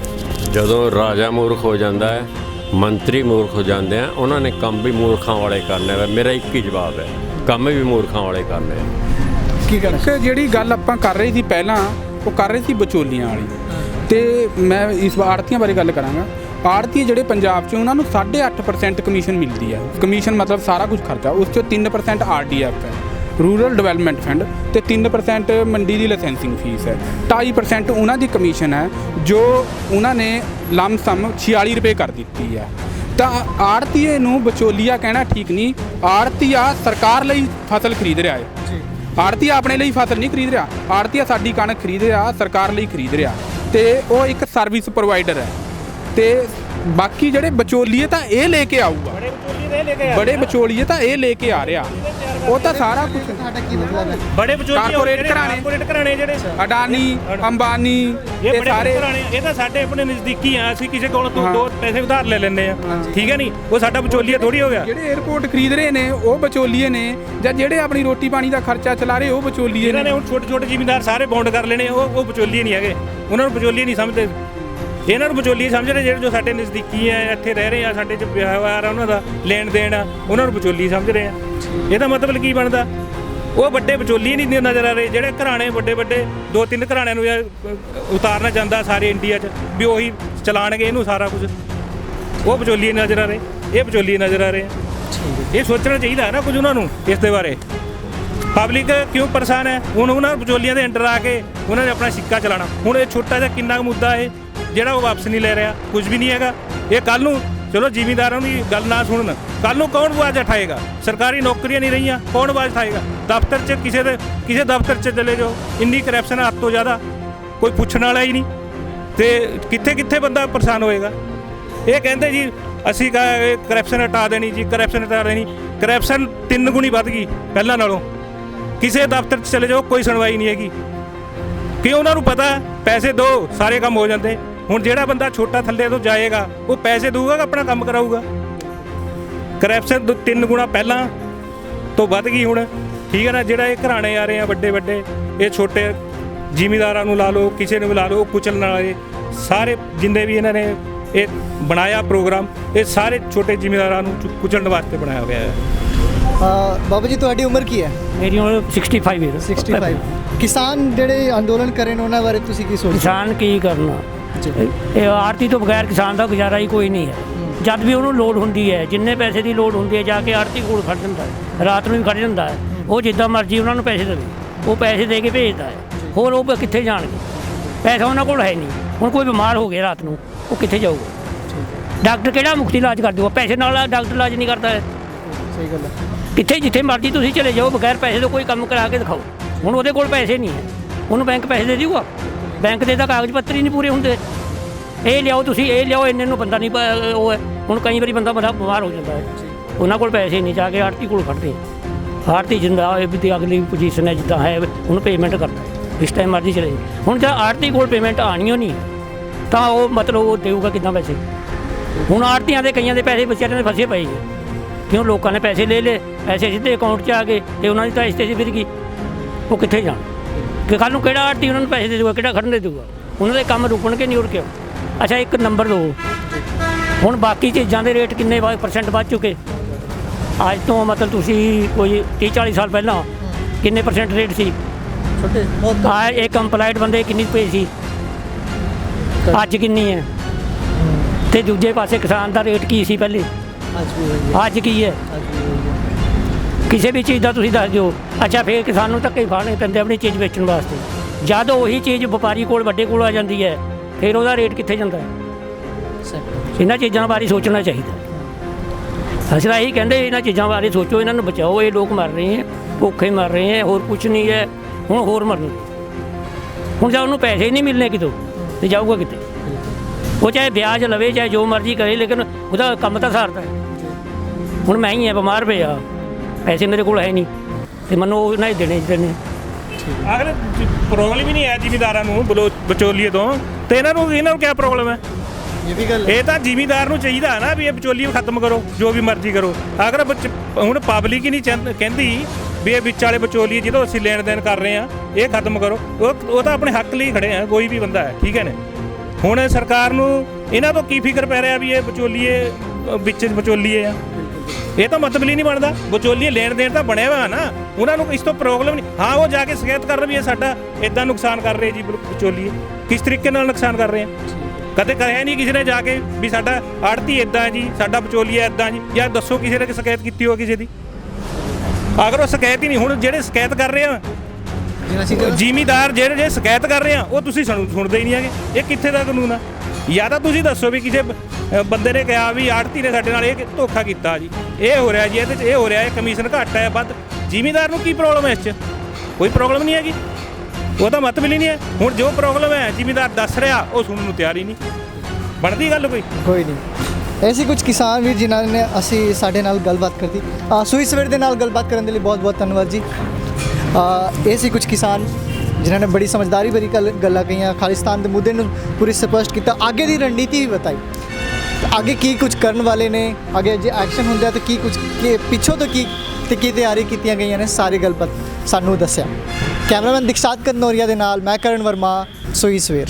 ਜਦੋਂ ਰਾਜਾ ਮੂਰਖ ਹੋ ਜਾਂਦਾ ਹੈ, ਮੰਤਰੀ ਮੂਰਖ ਹੋ ਜਾਂਦੇ ਆ, ਉਹਨਾਂ ਨੇ ਕੰਮ ਵੀ ਮੂਰਖਾਂ ਵਾਲੇ ਕਰਨੇ ਵਾ। ਮੇਰਾ ਇੱਕ ਹੀ ਜਵਾਬ ਹੈ, ਕੰਮ ਵੀ ਮੂਰਖਾਂ ਵਾਲੇ ਕਰਨੇ ਆ। ਕੀ ਕਹਿਣਾ? ਇੱਕ ਜਿਹੜੀ ਗੱਲ ਆਪਾਂ ਕਰ ਰਹੇ ਸੀ ਪਹਿਲਾਂ, ਉਹ ਕਰ ਰਹੇ ਸੀ ਵਿਚੋਲੀਆਂ ਵਾਲੀ, ਤੇ ਮੈਂ ਇਸ ਵਾਰ ਆੜ੍ਹਤੀਆਂ ਬਾਰੇ ਗੱਲ ਕਰਾਂਗਾ। ਆੜ੍ਹਤੀ ਜਿਹੜੇ ਪੰਜਾਬ 'ਚ ਉਹਨਾਂ ਨੂੰ 8.5% ਕਮਿਸ਼ਨ ਮਿਲਦੀ ਹੈ। ਕਮਿਸ਼ਨ ਮਤਲਬ ਸਾਰਾ ਕੁਝ ਖਰਚਾ, ਉਸ 'ਚੋਂ 3% RDF ਹੈ, ਰੂਰਲ ਡਿਵੈਲਪਮੈਂਟ ਫੰਡ, ਤੇ 3% ਮੰਡੀ ਦੀ ਲਾਇਸੈਂਸਿੰਗ ਫੀਸ ਹੈ। 2.5% ਉਹਨਾਂ ਦੀ ਕਮਿਸ਼ਨ ਹੈ ਜੋ ਉਹਨਾਂ ਨੇ ਲਮਸਮ 46 ਰੁਪਏ ਕਰ ਦਿੱਤੀ ਹੈ। ਤਾਂ ਆੜ੍ਹਤੀਏ ਨੂੰ ਵਿਚੋਲੀਆ ਕਹਿਣਾ ਠੀਕ ਨਹੀਂ। ਆੜ੍ਹਤੀਆ ਸਰਕਾਰ ਲਈ ਫਸਲ ਖਰੀਦ ਰਿਹਾ ਹੈ, ਆੜ੍ਹਤੀਆ ਆਪਣੇ ਲਈ ਫਸਲ ਨਹੀਂ ਖਰੀਦ ਰਿਹਾ। ਆੜ੍ਹਤੀਆ ਸਾਡੀ ਕਣਕ ਖਰੀਦ ਰਿਹਾ, ਸਰਕਾਰ ਲਈ ਖਰੀਦ ਰਿਹਾ, ਤੇ ਉਹ ਇੱਕ ਸਰਵਿਸ ਪ੍ਰੋਵਾਈਡਰ ਹੈ। ਤੇ ਬਾਕੀ ਜਿਹੜੇ ਵਿਚੋਲੀਏ ਤਾਂ ਇਹ ਲੈ ਕੇ ਆਊਗਾ, ਬੜੇ ਵਿਚੋਲੀਏ ਤਾਂ ਇਹ ਲੈ ਕੇ ਆ ਰਿਹਾ, ਉਹ ਤਾਂ ਸਾਰਾ ਕੁਝ। ਤੁਹਾਡਾ ਕੀ ਮਤਲਬ ਹੈ? ਬੜੇ ਵਿਚੋਲੀਏ ਕਾਰਪੋਰੇਟ ਘਰਾਣੇ ਜਿਹੜੇ ਅਡਾਨੀ, ਅੰਬਾਨੀ, ਇਹ ਸਾਰੇ ਇਹ ਤਾਂ ਸਾਡੇ ਆਪਣੇ ਨਜ਼ਦੀਕੀ ਆ। ਅਸੀਂ ਕਿਸੇ ਕੋਲ ਤੋਂ 2 ਪੈਸੇ ਉਧਾਰ ਲੈ ਲੈਂਦੇ ਆ, ਠੀਕ ਹੈ ਨਹੀਂ, ਉਹ ਸਾਡਾ ਵਿਚੋਲੀਆ ਥੋੜੀ ਹੋ ਗਿਆ। ਜਿਹੜੇ 에어ਪੋਰਟ ਖਰੀਦ ਰਹੇ ਨੇ ਉਹ ਵਿਚੋਲੀਏ ਨੇ, ਜਾਂ ਜਿਹੜੇ ਆਪਣੀ ਰੋਟੀ ਪਾਣੀ ਦਾ ਖਰਚਾ ਚਲਾ ਰਹੇ ਉਹ ਵਿਚੋਲੀਏ ਇਹਨਾਂ ਨੇ ਹੁਣ ਛੋਟੇ ਜ਼ਿਮੀਂਦਾਰ ਸਾਰੇ ਬੌਂਡ ਕਰ ਲੈਣੇ, ਉਹ ਵਿਚੋਲੀਏ ਨਹੀਂ ਹੈਗੇ। ਉਹਨਾਂ ਨੂੰ ਵਿਚੋਲੀਏ ਨਹੀਂ ਸਮਝਦੇ, ਇਹਨਾਂ ਨੂੰ ਵਿਚੋਲੀਏ ਸਮਝ ਰਹੇ ਜਿਹੜੇ ਜੋ ਸਾਡੇ ਨਜ਼ਦੀਕੀ ਆ, ਇੱਥੇ ਰਹਿ ਰਹੇ ਆ, ਸਾਡੇ 'ਚ ਵਿਵਹਾਰ ਆ, ਉਹਨਾਂ ਦਾ ਲੈਣ ਦੇਣ ਆ, ਉਹਨਾਂ ਨੂੰ ਵਿਚੋਲੀਏ ਸਮਝ ਰਹੇ ਆ। ਇਹਦਾ ਮਤਲਬ ਕੀ ਬਣਦਾ? ਉਹ ਵੱਡੇ ਵਿਚੋਲੀਏ ਨਹੀਂ ਨਜ਼ਰ ਆ ਰਹੇ, ਜਿਹੜੇ ਘਰਾਣੇ ਵੱਡੇ 2-3 ਘਰਾਣਿਆਂ ਨੂੰ ਉਤਾਰਨਾ ਜਾਂਦਾ ਸਾਰੇ ਇੰਡੀਆ 'ਚ, ਵੀ ਉਹੀ ਚਲਾਣਗੇ ਇਹਨੂੰ ਸਾਰਾ ਕੁਝ। ਉਹ ਵਿਚੋਲੀਏ ਨਜ਼ਰ ਆ ਰਹੇ, ਇਹ ਵਿਚੋਲੀਏ ਨਜ਼ਰ ਆ ਰਹੇ। ਇਹ ਸੋਚਣਾ ਚਾਹੀਦਾ ਹੈ ਨਾ ਕੁਝ ਉਹਨਾਂ ਨੂੰ ਇਸ ਦੇ ਬਾਰੇ। ਪਬਲਿਕ ਕਿਉਂ ਪਰੇਸ਼ਾਨ ਹੈ? ਹੁਣ ਉਹਨਾਂ ਵਿਚੋਲੀਆਂ ਦੇ ਅੰਡਰ ਆ ਕੇ ਉਹਨਾਂ ਨੇ ਆਪਣਾ ਸਿੱਕਾ ਚਲਾਉਣਾ। ਹੁਣ ਇਹ ਛੋਟਾ ਜਿਹਾ ਕਿੰਨਾ ਕੁ ਮੁੱਦਾ ਇਹ ਜਿਹੜਾ ਉਹ ਵਾਪਸ ਨਹੀਂ ਲੈ ਰਿਹਾ, ਕੁਝ ਵੀ ਨਹੀਂ ਹੈਗਾ। ਇਹ ਕੱਲ੍ਹ ਨੂੰ ਚਲੋ ਜ਼ਿਮੀਂਦਾਰਾਂ ਦੀ ਗੱਲ ਨਾ ਸੁਣਨ, ਕੱਲ੍ਹ ਨੂੰ ਕੌਣ ਆਵਾਜ਼ ਉਠਾਏਗਾ? ਸਰਕਾਰੀ ਨੌਕਰੀਆਂ ਨਹੀਂ ਰਹੀਆਂ, ਕੌਣ ਆਵਾਜ਼ ਉਠਾਏਗਾ? ਦਫ਼ਤਰ 'ਚ ਕਿਸੇ ਦਫ਼ਤਰ 'ਚ ਚਲੇ ਜਾਓ, ਇੰਨੀ ਕਰਪਸ਼ਨ ਹੱਦ ਤੋਂ ਜ਼ਿਆਦਾ, ਕੋਈ ਪੁੱਛਣ ਵਾਲਾ ਹੀ ਨਹੀਂ। ਤੇ ਕਿੱਥੇ ਬੰਦਾ ਪਰੇਸ਼ਾਨ ਹੋਏਗਾ? ਇਹ ਕਹਿੰਦੇ ਜੀ ਅਸੀਂ ਕਰਪਸ਼ਨ ਹਟਾ ਦੇਣੀ ਜੀ, ਕਰਪਸ਼ਨ ਹਟਾ ਦੇਣੀ। ਕਰਪਸ਼ਨ 3 ਗੁਣੀ ਵੱਧ ਗਈ ਪਹਿਲਾਂ ਨਾਲੋਂ। ਕਿਸੇ ਦਫ਼ਤਰ 'ਚ ਚਲੇ ਜਾਓ, ਕੋਈ ਸੁਣਵਾਈ ਨਹੀਂ ਹੈਗੀ, ਕਿ ਉਹਨਾਂ ਨੂੰ ਪਤਾ ਪੈਸੇ ਦਿਓ ਸਾਰੇ ਕੰਮ ਹੋ ਜਾਂਦੇ। ਹੁਣ ਜਿਹੜਾ ਬੰਦਾ ਛੋਟਾ ਥੱਲੇ ਤੋਂ ਜਾਏਗਾ ਉਹ ਪੈਸੇ ਦਊਗਾ ਕਿ ਆਪਣਾ ਕੰਮ ਕਰਾਊਗਾ? ਕਰਪਸ਼ਨ 3 ਗੁਣਾ ਪਹਿਲਾਂ ਤੋਂ ਵੱਧ ਗਈ ਹੁਣ, ਠੀਕ ਹੈ ਨਾ। ਜਿਹੜਾ ਇਹ ਘਰਾਣੇ ਆ ਰਹੇ ਆ ਵੱਡੇ, ਇਹ ਛੋਟੇ ਜ਼ਿਮੀਂਦਾਰਾਂ ਨੂੰ ਲਾ ਲਓ, ਕਿਸੇ ਨੂੰ ਵੀ ਲਾ ਲਓ, ਉਹ ਕੁਚਲਣ ਵਾਲੇ ਸਾਰੇ ਜਿੰਨੇ ਵੀ ਇਹਨਾਂ ਨੇ ਇਹ ਬਣਾਇਆ ਪ੍ਰੋਗਰਾਮ, ਇਹ ਸਾਰੇ ਛੋਟੇ ਜ਼ਿਮੀਂਦਾਰਾਂ ਨੂੰ ਕੁਚਲਣ ਵਾਸਤੇ ਬਣਾਇਆ ਹੋਇਆ ਹੈ। ਬਾਬਾ ਜੀ ਤੁਹਾਡੀ ਉਮਰ ਕੀ ਹੈ? ਮੇਰੀ ਉਮਰ 65 ਹੈ। 65। ਕਿਸਾਨ ਜਿਹੜੇ ਅੰਦੋਲਨ ਕਰੇ ਨੇ ਉਹਨਾਂ ਬਾਰੇ ਤੁਸੀਂ ਕੀ ਸੋਚਦੇ? ਕਿਸਾਨ ਕੀ ਕਰਨਾ, ਇਹ ਆੜਤੀ ਤੋਂ ਬਗੈਰ ਕਿਸਾਨ ਦਾ ਗੁਜ਼ਾਰਾ ਹੀ ਕੋਈ ਨਹੀਂ ਹੈ। ਜਦ ਵੀ ਉਹਨੂੰ ਲੋੜ ਹੁੰਦੀ ਹੈ, ਜਿੰਨੇ ਪੈਸੇ ਦੀ ਲੋੜ ਹੁੰਦੀ ਹੈ, ਜਾ ਕੇ ਆੜਤੀ ਕੋਲ ਖੜ ਜਾਂਦਾ ਹੈ, ਰਾਤ ਨੂੰ ਵੀ ਖੜ ਜਾਂਦਾ ਹੈ। ਉਹ ਜਿੱਦਾਂ ਮਰਜ਼ੀ ਉਹਨਾਂ ਨੂੰ ਪੈਸੇ ਦੇਵੇ, ਉਹ ਪੈਸੇ ਦੇ ਕੇ ਭੇਜਦਾ ਹੈ। ਹੋਰ ਉਹ ਕਿੱਥੇ ਜਾਣਗੇ? ਪੈਸਾ ਉਹਨਾਂ ਕੋਲ ਹੈ ਨਹੀਂ। ਹੁਣ ਕੋਈ ਬਿਮਾਰ ਹੋ ਗਿਆ ਰਾਤ ਨੂੰ, ਉਹ ਕਿੱਥੇ ਜਾਊਗਾ? ਡਾਕਟਰ ਕਿਹੜਾ ਮੁਫਤ ਇਲਾਜ ਕਰ ਦੇਊਗਾ? ਪੈਸੇ ਨਾਲ ਡਾਕਟਰ ਇਲਾਜ ਨਹੀਂ ਕਰਦਾ ਹੈ। ਸਹੀ ਗੱਲ ਹੈ। ਕਿੱਥੇ ਜਿੱਥੇ ਮਰਜ਼ੀ ਤੁਸੀਂ ਚਲੇ ਜਾਓ, ਬਗੈਰ ਪੈਸੇ ਤੋਂ ਕੋਈ ਕੰਮ ਕਰਾ ਕੇ ਦਿਖਾਓ। ਹੁਣ ਉਹਦੇ ਕੋਲ ਪੈਸੇ ਨਹੀਂ ਹੈ, ਉਹਨੂੰ ਬੈਂਕ ਪੈਸੇ ਦੇ ਦੇਊਗਾ? ਬੈਂਕ ਦੇ ਤਾਂ ਕਾਗਜ਼ ਪੱਤਰ ਹੀ ਨਹੀਂ ਪੂਰੇ ਹੁੰਦੇ। ਇਹ ਲਿਆਓ ਤੁਸੀਂ, ਇਹ ਲਿਆਓ, ਇੰਨੇ ਨੂੰ ਬੰਦਾ ਨਹੀਂ ਉਹ ਹੈ। ਹੁਣ ਕਈ ਵਾਰੀ ਬੰਦਾ ਬਿਮਾਰ ਹੋ ਜਾਂਦਾ ਹੈ, ਉਹਨਾਂ ਕੋਲ ਪੈਸੇ ਨਹੀਂ, ਜਾ ਕੇ ਆੜਤੀ ਕੋਲ ਖੜਦੇ। ਆੜਤੀ ਜਿੰਦਾ ਹੋਏ ਵੀ ਅਗਲੀ ਪੋਜੀਸ਼ਨ ਹੈ ਜਿੱਦਾਂ ਹੈ, ਉਹਨੂੰ ਪੇਮੈਂਟ ਕਰਦਾ ਜਿਸ ਟਾਈਮ ਮਰਜ਼ੀ ਚਲੇ ਜਾਏ। ਹੁਣ ਜੇ ਆੜਤੀ ਕੋਲ ਪੇਮੈਂਟ ਆਣੀ ਓ ਨਹੀਂ, ਤਾਂ ਉਹ ਮਤਲਬ ਉਹ ਦੇਊਗਾ ਕਿੱਦਾਂ ਪੈਸੇ? ਹੁਣ ਆੜਤੀਆਂ ਦੇ ਕਈਆਂ ਦੇ ਪੈਸੇ ਵਿਚਾਰਿਆਂ ਦੇ ਫਸੇ ਪਏ ਨੇ, ਕਿਉਂ? ਲੋਕਾਂ ਨੇ ਪੈਸੇ ਲੈ ਲਏ, ਪੈਸੇ ਸਿੱਧੇ ਅਕਾਊਂਟ 'ਚ ਆ ਗਏ, ਅਤੇ ਉਹਨਾਂ ਦੀ ਤਾਂ ਇਸ 'ਤੇ ਫਿਰ ਗਈ। ਉਹ ਕਿੱਥੇ ਜਾਣ? ਕਿ ਕੱਲ੍ਹ ਨੂੰ ਕਿਹੜਾ ਆੜਤੀ ਉਹਨਾਂ ਨੂੰ ਪੈਸੇ ਦੇ ਦੇਊਗਾ, ਕਿਹੜਾ ਖੜਨ ਦੇ ਦੇਊਗਾ? ਉਹਨਾਂ ਦੇ ਕੰਮ ਰੁਕਣਗੇ ਨਹੀਂ, ਉੜ ਕੇ। ਅੱਛਾ, ਇੱਕ ਨੰਬਰ 2, ਹੁਣ ਬਾਕੀ ਚੀਜ਼ਾਂ ਦੇ ਰੇਟ ਕਿੰਨੇ % ਵੱਧ ਚੁੱਕੇ? ਅੱਜ ਤੋਂ ਮਤਲਬ ਤੁਸੀਂ ਕੋਈ 30-40 ਸਾਲ ਪਹਿਲਾਂ ਕਿੰਨੇ % ਰੇਟ ਸੀ? ਇੱਕ ਇੰਪਲਾਇਡ ਬੰਦੇ ਕਿੰਨੀ ਪਈ ਸੀ, ਅੱਜ ਕਿੰਨੀ ਹੈ? ਤੇ ਦੂਜੇ ਪਾਸੇ ਕਿਸਾਨ ਦਾ ਰੇਟ ਕੀ ਸੀ ਪਹਿਲੇ, ਅੱਜ ਕੀ ਹੈ? ਕਿਸੇ ਵੀ ਚੀਜ਼ ਦਾ ਤੁਸੀਂ ਦੱਸ ਦਿਓ। ਅੱਛਾ, ਫਿਰ ਕਿਸਾਨ ਨੂੰ ਧੱਕੇ ਖਾਣੇ ਪੈਂਦੇ ਆਪਣੀ ਚੀਜ਼ ਵੇਚਣ ਵਾਸਤੇ। ਜਦ ਉਹੀ ਚੀਜ਼ ਵਪਾਰੀ ਕੋਲ, ਵੱਡੇ ਕੋਲ ਆ ਜਾਂਦੀ ਹੈ, ਫਿਰ ਉਹਦਾ ਰੇਟ ਕਿੱਥੇ ਜਾਂਦਾ ਹੈ? ਇਹਨਾਂ ਚੀਜ਼ਾਂ ਬਾਰੇ ਸੋਚਣਾ ਚਾਹੀਦਾ। ਅਸੀਂ ਤਾਂ ਇਹੀ ਕਹਿੰਦੇ, ਇਹਨਾਂ ਚੀਜ਼ਾਂ ਬਾਰੇ ਸੋਚੋ, ਇਹਨਾਂ ਨੂੰ ਬਚਾਓ। ਇਹ ਲੋਕ ਮਰ ਰਹੇ ਹੈ, ਭੁੱਖੇ ਮਰ ਰਹੇ ਹੈ, ਹੋਰ ਕੁਛ ਨਹੀਂ ਹੈ। ਹੁਣ ਹੋਰ ਮਰਨਗੇ। ਹੁਣ ਜਦ ਉਹਨੂੰ ਪੈਸੇ ਹੀ ਨਹੀਂ ਮਿਲਣੇ ਕਿਤੋਂ, ਤੇ ਜਾਊਗਾ ਕਿਤੇ? ਉਹ ਚਾਹੇ ਵਿਆਜ ਲਵੇ, ਚਾਹੇ ਜੋ ਮਰਜ਼ੀ ਕਰੇ, ਲੇਕਿਨ ਉਹਦਾ ਕੰਮ ਤਾਂ ਸਾਰਦਾ ਹੈ। ਹੁਣ ਮੈਂ ਹੀ ਆ ਬਿਮਾਰ ਪਿਆ, ਪੈਸੇ ਮੇਰੇ ਕੋਲ ਹੈ ਨਹੀਂ ਤੇ ਮੈਨੂੰ ਉਹਨਾਂ ਹੀ ਦੇਣੇ ਅਗਰ ਪ੍ਰੋਬਲਮ ਹੀ ਨਹੀਂ ਹੈ ਜ਼ਿਮੀਦਾਰਾਂ ਨੂੰ ਵਿਚੋਲੀਏ ਤੋਂ, ਤੇ ਇਹਨਾਂ ਨੂੰ ਕੀ ਪ੍ਰੋਬਲਮ ਹੈ? ਇਹ ਤਾਂ ਜ਼ਿਮੀਦਾਰ ਨੂੰ ਚਾਹੀਦਾ ਨਾ ਵੀ ਇਹ ਵਿਚੋਲੀਏ ਖਤਮ ਕਰੋ, ਜੋ ਵੀ ਮਰਜ਼ੀ ਕਰੋ। ਅਗਰ ਹੁਣ ਪਬਲਿਕ ਹੀ ਨਹੀਂ ਕਹਿੰਦੀ ਵੀ ਇਹ ਵਿੱਚ ਵਾਲੇ ਵਿਚੋਲੀਏ ਜਦੋਂ ਅਸੀਂ ਲੈਣ ਦੇਣ ਕਰ ਰਹੇ ਆ ਇਹ ਖਤਮ ਕਰੋ, ਉਹ ਤਾਂ ਆਪਣੇ ਹੱਕ ਲਈ ਖੜੇ ਆ, ਕੋਈ ਵੀ ਬੰਦਾ ਹੈ, ਠੀਕ ਹੈ ਨੇ। ਹੁਣ ਸਰਕਾਰ ਨੂੰ ਇਹਨਾਂ ਤੋਂ ਕੀ ਫਿਕਰ ਪੈ ਰਿਹਾ ਵੀ ਇਹ ਵਿਚੋਲੀਏ ਵਿੱਚ ਵਿਚੋਲੀਏ ਆ? ਇਹ ਤਾਂ ਮਤਲਬ ਹੀ ਨਹੀਂ ਬਣਦਾ। ਵਿਚੋਲੀਏ ਲੈਣ ਦੇਣ ਤਾਂ ਬਣਿਆ ਵਾ ਨਾ, ਉਹਨਾਂ ਨੂੰ ਇਸ ਤੋਂ ਪ੍ਰੋਬਲਮ ਨਹੀਂ। ਹਾਂ, ਉਹ ਜਾ ਕੇ ਸ਼ਿਕਾਇਤ ਕਰ ਰਹੇ ਵੀ ਇਹ ਸਾਡਾ ਇਦਾਂ ਨੁਕਸਾਨ ਕਰ ਰਹੇ ਜੀ ਵਿਚੋਲੀਏ, ਕਿਸ ਤਰੀਕੇ ਨਾਲ ਨੁਕਸਾਨ ਕਰ ਰਹੇ ਆ। ਕਦੇ ਕਰਿਆ ਨਹੀਂ ਕਿਸੇ ਨੇ ਜਾ ਕੇ ਵੀ ਸਾਡਾ ਆੜਤੀ ਇਦਾਂ ਜੀ, ਸਾਡਾ ਵਿਚੋਲੀਆ ਇਦਾਂ ਜੀ, ਜਾਂ ਦੱਸੋ ਕਿਸੇ ਨੇ ਸ਼ਿਕਾਇਤ ਕੀਤੀ ਹੋ ਕਿਸੇ ਦੀ? ਅਗਰ ਉਹ ਸ਼ਿਕਾਇਤ ਹੀ ਨਹੀਂ, ਹੁਣ ਜਿਹੜੇ ਸ਼ਿਕਾਇਤ ਕਰ ਰਹੇ ਆ ਜ਼ਿਮੀਦਾਰ, ਜਿਹੜੇ ਸ਼ਿਕਾਇਤ ਕਰ ਰਹੇ ਆ ਉਹ ਤੁਸੀਂ ਸੁਣਦੇ ਹੀ ਨਹੀਂ ਹੈਗੇ। ਇਹ ਕਿੱਥੇ ਦਾ ਕਾਨੂੰਨ ਆ? ਜਾਂ ਤਾਂ ਤੁਸੀਂ ਦੱਸੋ ਵੀ ਕਿਸੇ ਬੰਦੇ ਨੇ ਕਿਹਾ ਵੀ ਆੜਤੀ ਨੇ ਸਾਡੇ ਨਾਲ ਇਹ ਧੋਖਾ ਕੀਤਾ ਜੀ, ਇਹ ਹੋ ਰਿਹਾ ਜੀ, ਇਹਦੇ 'ਚ ਇਹ ਹੋ ਰਿਹਾ, ਇਹ ਕਮਿਸ਼ਨ ਘੱਟ ਹੈ ਵੱਧ। ਜ਼ਿਮੀਦਾਰ ਨੂੰ ਕੀ ਪ੍ਰੋਬਲਮ ਹੈ ਇਸ 'ਚ? ਕੋਈ ਪ੍ਰੋਬਲਮ ਨਹੀਂ ਹੈਗੀ, ਉਹ ਤਾਂ ਮਤਲਬ ਹੀ ਨਹੀਂ ਹੈ। ਹੁਣ ਜੋ ਪ੍ਰੋਬਲਮ ਹੈ ਜ਼ਿਮੀਦਾਰ ਦੱਸ ਰਿਹਾ, ਉਹ ਸੁਣਨ ਨੂੰ ਤਿਆਰ ਹੀ ਨਹੀਂ। ਬਣਦੀ ਗੱਲ ਕੋਈ ਨਹੀਂ। ਐਸੀ ਕੁਝ ਕਿਸਾਨ ਵੀਰ ਜਿਨ੍ਹਾਂ ਨੇ ਅਸੀਂ ਸਾਡੇ ਨਾਲ ਗੱਲਬਾਤ ਕਰਤੀ। ਸੂਈ ਸਵੇਰ ਦੇ ਨਾਲ ਗੱਲਬਾਤ ਕਰਨ ਦੇ ਲਈ ਬਹੁਤ ਬਹੁਤ ਧੰਨਵਾਦ ਜੀ। ਇਹ ਸੀ ਕੁਝ ਕਿਸਾਨ ਜਿਨ੍ਹਾਂ ਨੇ ਬੜੀ ਸਮਝਦਾਰੀ ਭਰੀ ਗੱਲਾਂ ਕਹੀਆਂ, ਖਾਲਿਸਤਾਨ ਦੇ ਮੁੱਦੇ ਨੂੰ ਪੂਰੀ ਸਪਸ਼ਟ ਕੀਤਾ, ਅੱਗੇ ਦੀ ਰਣਨੀਤੀ ਵੀ ਬਤਾਈ, ਅੱਗੇ ਕੀ ਕੁਝ ਕਰਨ ਵਾਲੇ ਨੇ, ਅੱਗੇ ਜੇ ਐਕਸ਼ਨ ਹੁੰਦਾ ਤਾਂ ਕੀ ਕੁਝ ਪਿੱਛੋਂ ਤੋਂ ਕੀ ਤਿਆਰੀ ਕੀਤੀਆਂ ਗਈਆਂ ਨੇ, ਸਾਰੀ ਗੱਲਬਾਤ ਸਾਨੂੰ ਦੱਸਿਆ। ਕੈਮਰਾਮੈਨ ਦਿਕਸ਼ਾਤ ਕਨੌਰੀਆ ਦੇ ਨਾਲ ਮੈਂ ਕਰਨ ਵਰਮਾ, ਸੂਈ ਸਵੇਰ।